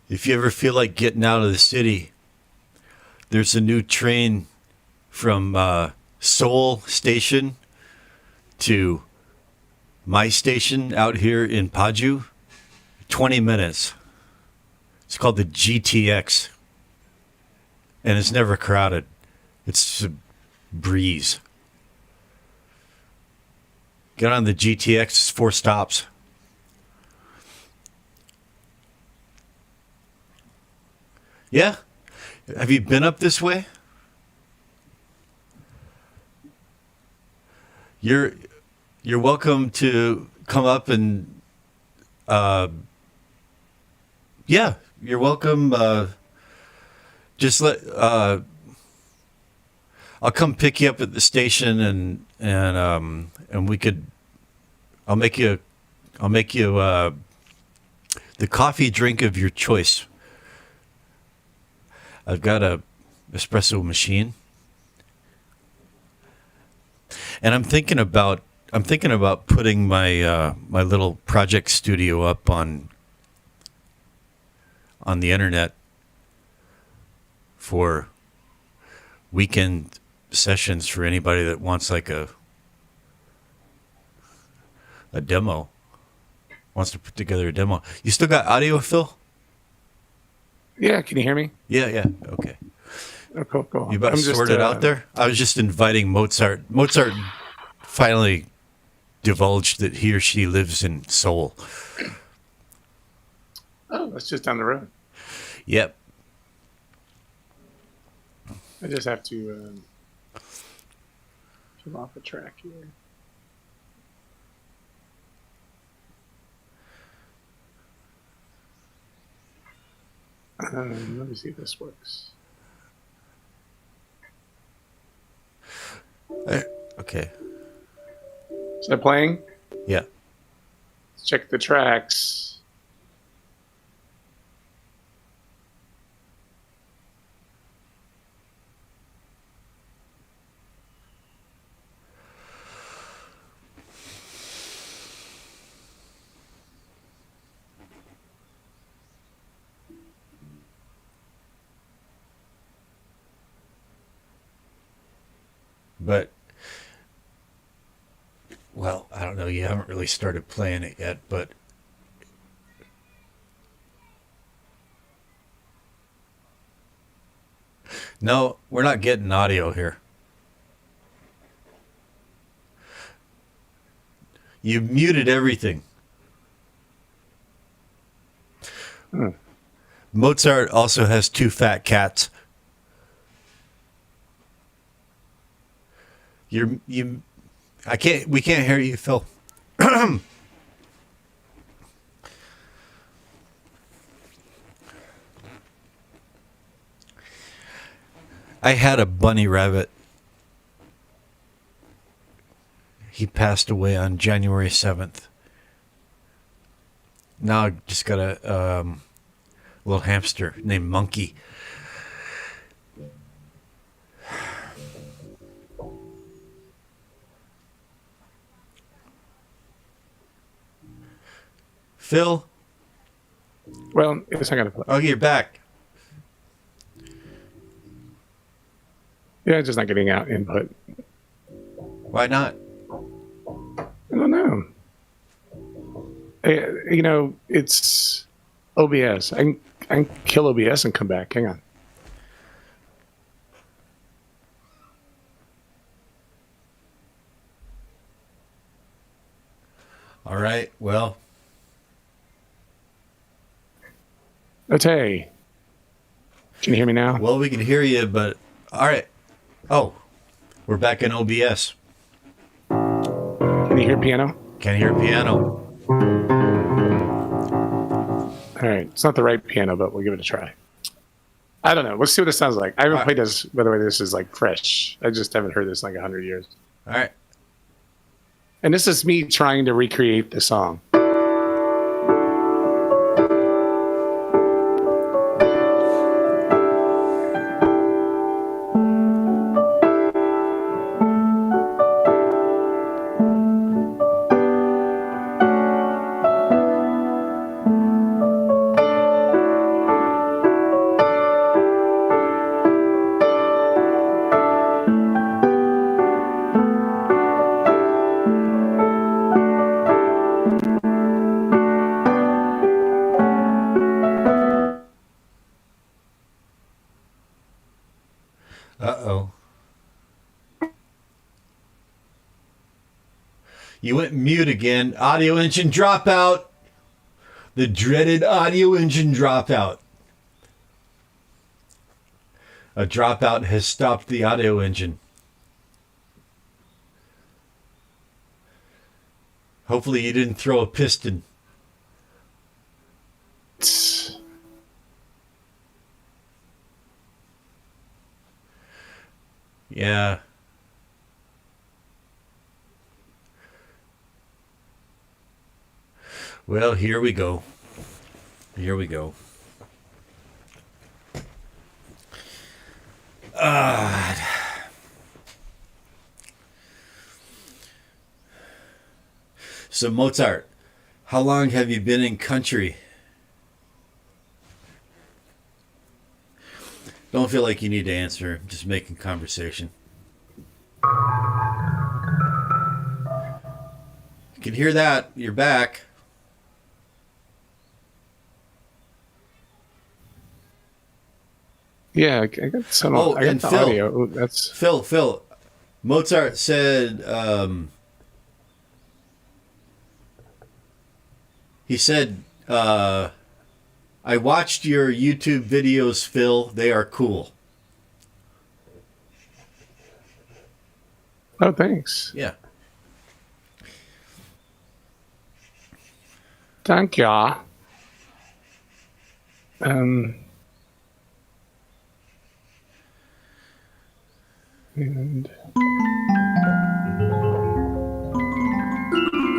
you ever feel like getting out of the city, there's a new train from Seoul Station to my station out here in Paju. 20 minutes. It's called the GTX. And it's never crowded. It's a breeze. Get on the GTX, it's 4 stops. Yeah? Have you been up this way? You're welcome to come up and yeah, you're welcome. Just I'll come pick you up at the station and we could I'll make you the coffee drink of your choice. I've got a espresso machine. And I'm thinking about putting my my little project studio up on the internet for weekend sessions for anybody that wants like a demo, wants to put together a demo. You still got audio, Phil? Yeah, can you hear me? Yeah. Okay. Oh, cool. You about to sort it out there? I was just inviting Mozart. Mozart finally divulged that he or she lives in Seoul. Oh, that's just down the road. Yep. I just have to come off the track here. Let me see if this works. Okay. Is that playing? Yeah. Let's check the tracks. But, well, I don't know. You haven't really started playing it yet, but no, we're not getting audio here. You muted everything. Mozart also has 2 fat cats. We can't hear you, Phil. I had a bunny rabbit. He passed away on January 7th. Now I just got a little hamster named Monkey. Phil, Well, it's not gonna play. Oh, you're back. Yeah, it's just not getting out input. Why not? I don't know. It's OBS. I can kill OBS and come back. Hang on. All right. Well, Okay. Can you hear me now? we can hear you, but all right. Oh, we're back in OBS. Can you hear piano? Can't hear piano. All right. It's not the right piano, but we'll give it a try. I don't know. Let's see what it sounds like. I haven't played this. By the way, this is like fresh. I just haven't heard this in like 100 years. All right. And this is me trying to recreate the song. Uh-oh. You went mute again. Audio engine dropout. The dreaded audio engine dropout. A dropout has stopped the audio engine. Hopefully you didn't throw a piston. Yeah. Well, here we go. Here we go. So Mozart, how long have you been in country? Don't feel like you need to answer. I'm just making conversation. You can hear that. You're back. Yeah, I got some. Oh, I got and the Phil. audio. Ooh, that's Phil. Mozart said, he said, I watched your YouTube videos, Phil. They are cool. Oh, thanks. Yeah. Thank ya. And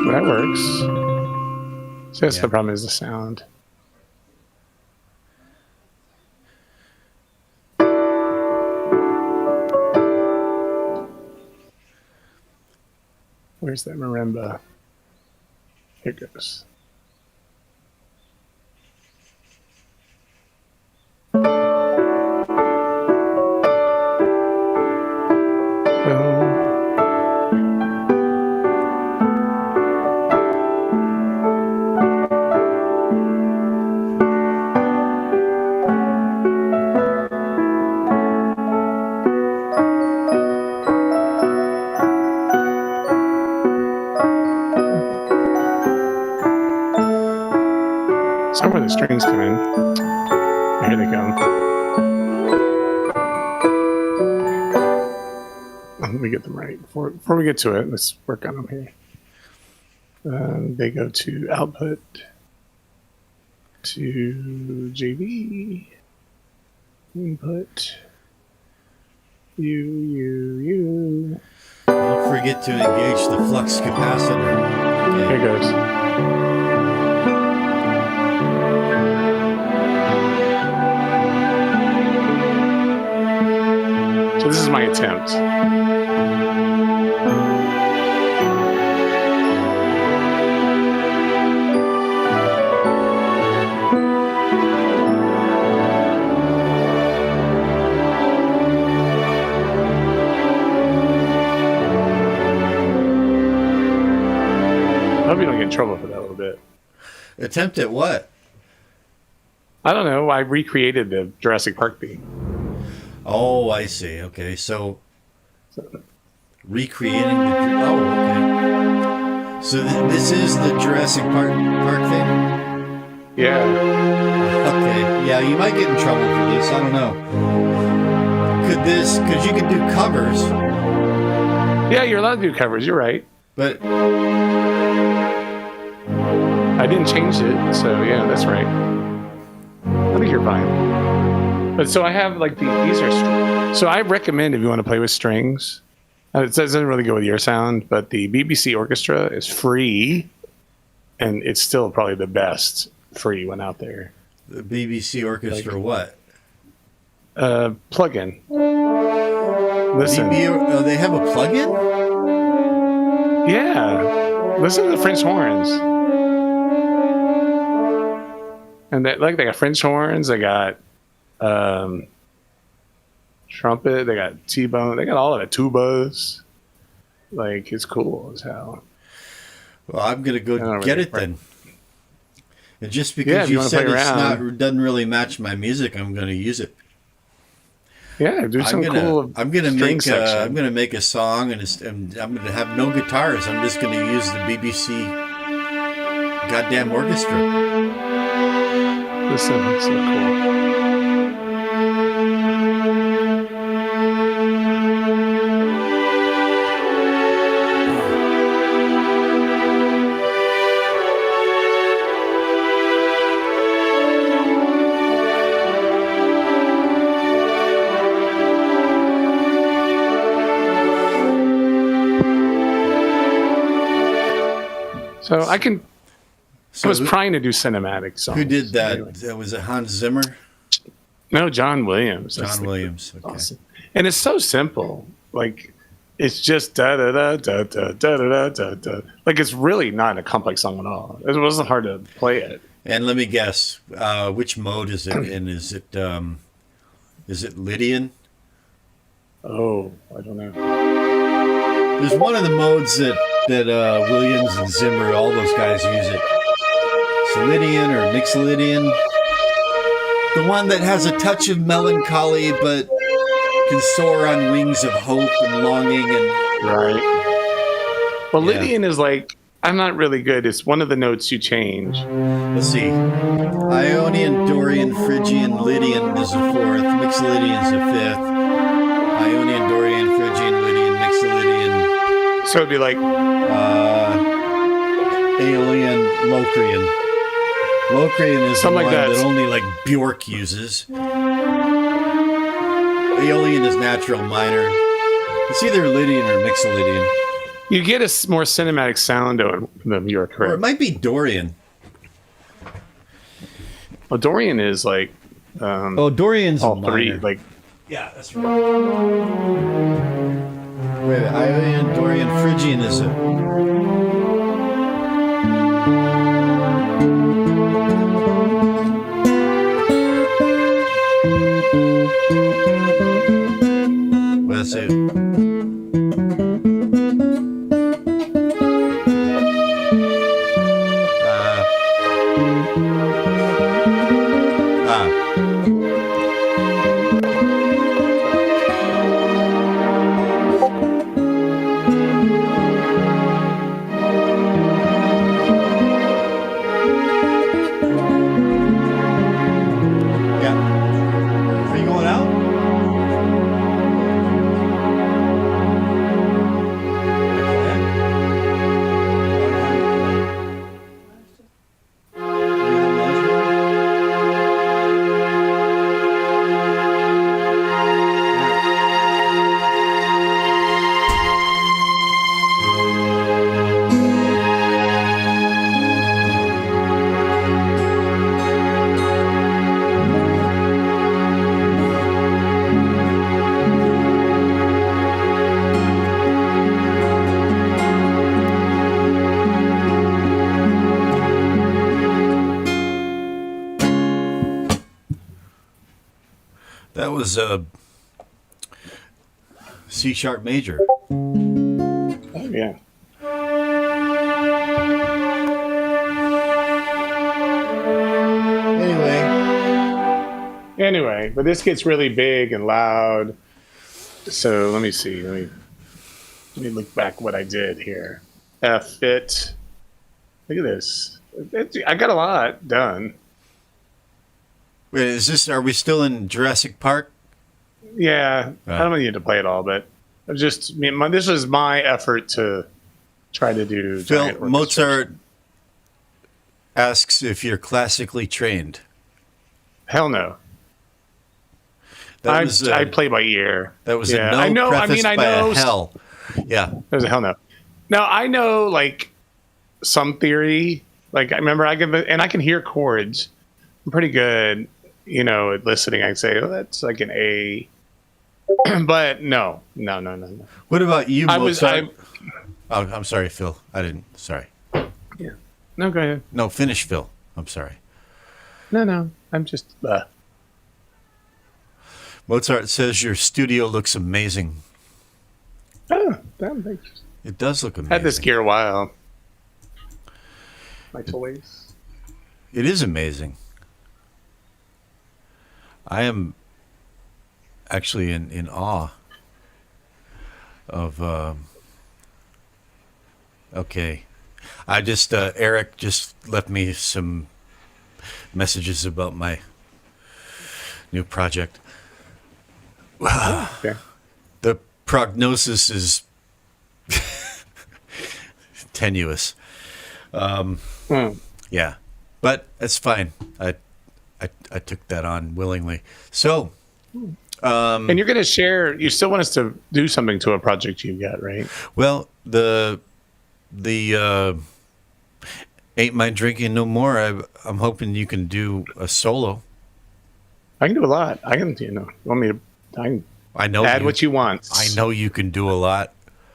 that works. So that's Yeah. the problem, is the sound. Where's that marimba? Here it goes. Somewhere the strings come in. Here they come. Let me get them right. Before we get to it, let's work on them here. They go to output, to JV, input, U. Don't forget to engage the flux capacitor. Here it goes. So this is my attempt. hope you don't get in trouble for that a little bit. Attempt at what? I don't know. I recreated the Jurassic Park theme. Oh, I see. Okay, so recreating the. Oh, okay. So this is the Jurassic Park thing. Yeah. Okay. Yeah, you might get in trouble for this. I don't know. Because you could do covers, Yeah, you're allowed to do covers. You're right. but I didn't change it, so yeah, that's right. I think you're fine. But so I have like these are. So I recommend if you want to play with strings. It doesn't really go with your sound, but the BBC Orchestra is free, and it's still probably the best free one out there. the BBC Orchestra, what? Plugin. Listen. They have a plug-in? Yeah. Listen to the French horns. And they got French horns, they got trumpet, they got T-bone, they got all of it, tubas. Like, it's cool as hell. Well, I'm gonna go get it then. And just Yeah, because if you you wanna said play it's around. doesn't really match my music, I'm gonna use it. Yeah, do some cool I'm gonna string make section. I'm gonna make a song and I'm gonna have no guitars. I'm just gonna use the BBC goddamn orchestra. Listen, it's so cool. So I was trying to do cinematic songs. Who did that? Anyway. Was it Hans Zimmer? No, John Williams. That's John Williams. Okay. Awesome. And it's so simple. Like, it's just da da da da da da da da da. Like, it's really not a complex song at all. It wasn't hard to play it. And let me guess, which mode is it in? Is it Lydian? Oh, I don't know. There's one of the modes that Williams and Zimmer, all those guys use it. It's Lydian or Mixolydian. The one that has a touch of melancholy but can soar on wings of hope and longing and Right. Well, Yeah. Lydian is like, I'm not really good. It's one of the notes you change. let's see. Ionian, Dorian, Phrygian, Lydian is the fourth. Mixolydian is the fifth. Ionian, Dorian, Phrygian, Lydian, Mixolydian, So it'd be like, Aeolian, Locrian. Locrian is Something the like one that. that only like Bjork uses. Aeolian is natural minor. It's either Lydian or Mixolydian. you get a more cinematic sound on them. You're Or it correct. might be Dorian. Well, Dorian is like Oh, Dorian's all three. Like, yeah, that's right. Wait, Ionian, Dorian, Phrygian is it? Well, that's it. Yeah. Are you going out? That was a C sharp major. oh, yeah. Anyway, but this gets really big and loud. So let me see. Let me look back what I did here. F it. Look at this. I got a lot done. Wait, are we still in Jurassic Park? Yeah, I don't need to play it all, but this was my effort to try to do. Phil, Mozart asks if you're classically trained. Hell no. I play by ear. That was yeah. a no. I know. I mean, I know. A hell. Yeah. There's a hell no. Now I know like some theory. Like I remember I can hear chords. I'm pretty good, at listening. I can say, oh, that's like an A. But no. What about you, Mozart? Oh, I'm sorry, Phil. I didn't. Sorry. Yeah. No, go ahead. No, finish, Phil. I'm sorry. No. I'm just. Mozart says your studio looks amazing. Oh, damn, thanks. It does look amazing. Had this gear a while. My toys. It is amazing. I am actually in awe of. Okay, I just Eric just left me some messages about my new project. Okay. The prognosis is tenuous. Yeah, but it's fine. I took that on willingly. So, and you're going to share. You still want us to do something to a project you've got, right? Well, the Ain't My Drinking No More. I'm hoping you can do a solo. I can do a lot. I can, want me to? I know. Add what you want. I know you can do a lot.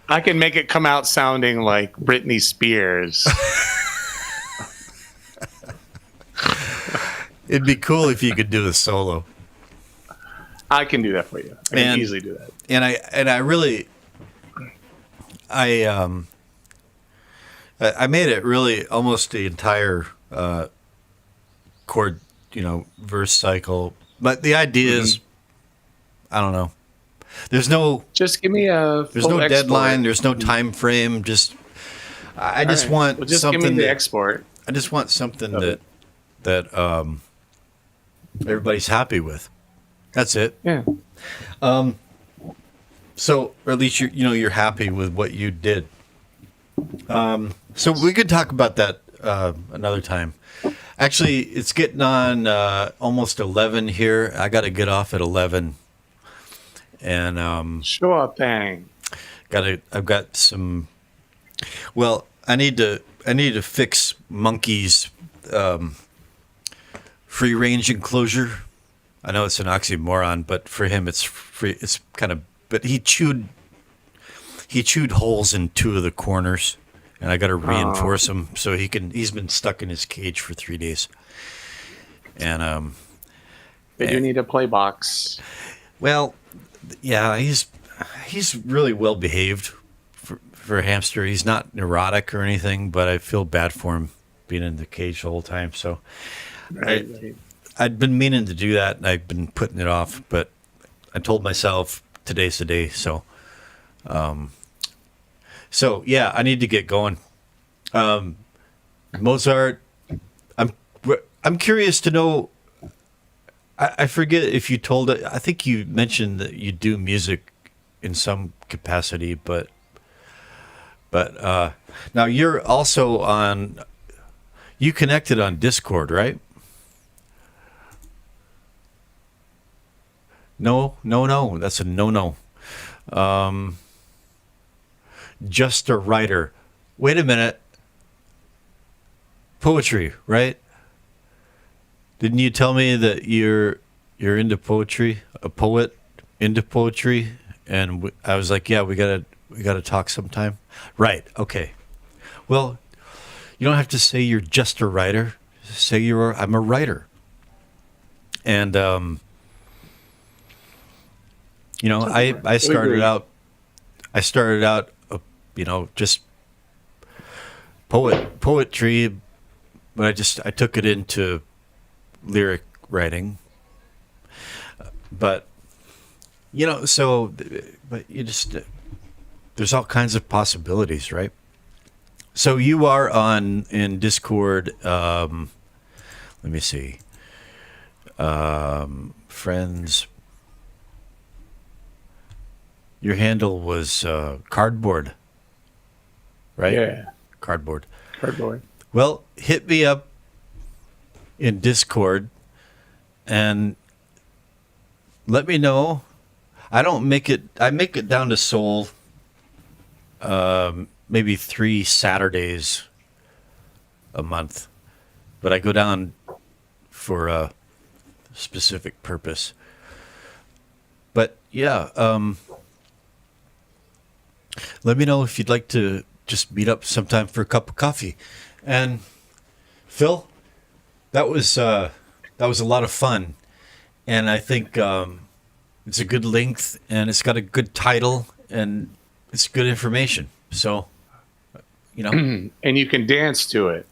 I can make it come out sounding like Britney Spears. It'd be cool if you could do a solo. I can do that for you. I can easily do that. And I really, I made it really almost the entire chord, verse cycle. But the idea is, I don't know. There's no. Just give me a. There's no deadline. There's no time frame. I just want something. Give me the export. I just want something that everybody's happy with. That's it. Yeah. So, or at least you're happy with what you did. So we could talk about that another time. Actually, it's getting on almost 11 here. I got to get off at 11, and sure thing. I've got some. Well, I need to fix Monkey's free range enclosure. I know it's an oxymoron, but for him it's free. It's kind of. But he chewed holes in two of the corners, and I got to reinforce him so he can. He's been stuck in his cage for 3 days, and They do need a play box. Well, yeah, he's really well behaved for a hamster. He's not neurotic or anything, but I feel bad for him being in the cage the whole time. So, Right. I'd been meaning to do that, and I've been putting it off. But I told myself today's the day. So, yeah, I need to get going. Mozart, I'm curious to know. I forget if you told it. I think you mentioned that you do music in some capacity, but now you're also on. You connected on Discord, right? No. That's a no. Just a writer. Wait a minute. Poetry, right? Didn't you tell me that you're into poetry, a poet into poetry? And I was like, yeah, we gotta talk sometime. Right. Okay. Well, you don't have to say you're just a writer. Say I'm a writer. And I started out just poetry, but I took it into lyric writing, But but you just there's all kinds of possibilities, right? So you are in Discord. Let me see. Friends. Your handle was cardboard, right? Yeah. Cardboard. Cardboard. Well, hit me up in Discord and let me know. I make it down to Seoul maybe 3 Saturdays a month. But I go down for a specific purpose. But yeah, let me know if you'd like to just meet up sometime for a cup of coffee. And Phil, that was a lot of fun, and I think it's a good length, and it's got a good title, and it's good information. So, And you can dance to it.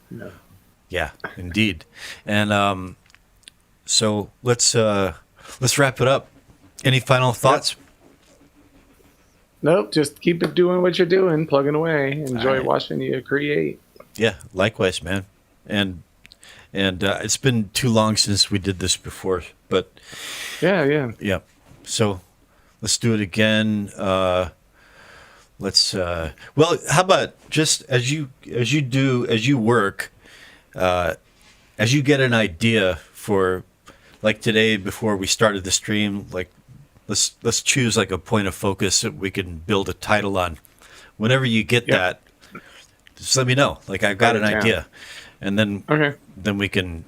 yeah, indeed. And so let's wrap it up. Any final thoughts? Nope, just keep it doing what you're doing, plugging away. Enjoy All right. watching you create. Yeah, likewise, man. And it's been too long since we did this before, but Yeah. yeah. So let's do it again. Well, how about just as you work, as you get an idea for, like today before we started the stream, like let's choose like a point of focus that we can build a title on. Whenever you get Yep. that, just let me know. Like I've got an Write it down. idea, and then Okay. we can,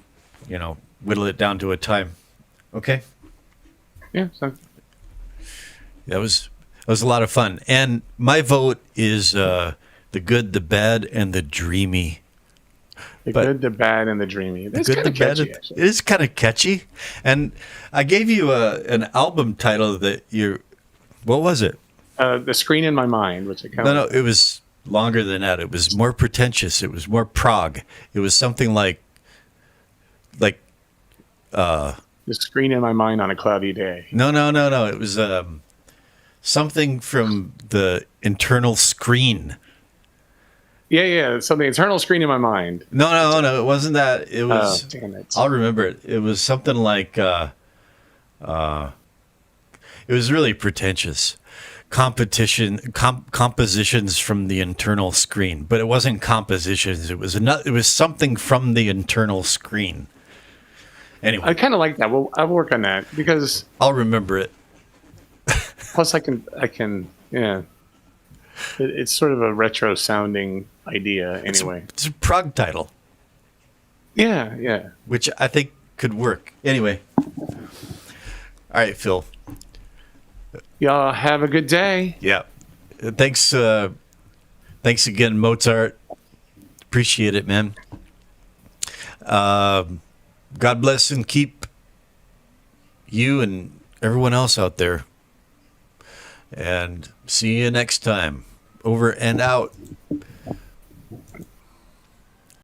whittle it down to a time. Okay. Yeah. So, That was a lot of fun. And my vote is the good, the bad, and the dreamy. the But- good, the bad, and the dreamy. That's The kind good, of the bad, catchy, it actually. is kind of catchy. And I gave you an album title that what was it? The screen in my mind, which I kind No, of it was longer than that. It was more pretentious. It was more prog. It was something like the screen in my mind on a cloudy day. no. It was something from the internal screen. Yeah. So the internal screen in my mind. No, it wasn't that. It was. Damn it. I'll remember it. It was something like. It was really pretentious. Compositions from the internal screen, but it wasn't compositions. It was It was something from the internal screen. Anyway, I kind of like that. Well, I'll work on that because I'll remember it. plus I can, yeah. It's sort of a retro sounding idea anyway. It's a prog title, Yeah. which I think could work. Anyway, all right, Phil. Y'all have a good day. Yeah. Thanks again, Mozart. Appreciate it, man. God bless and keep you and everyone else out there. And see you next time. Over and out.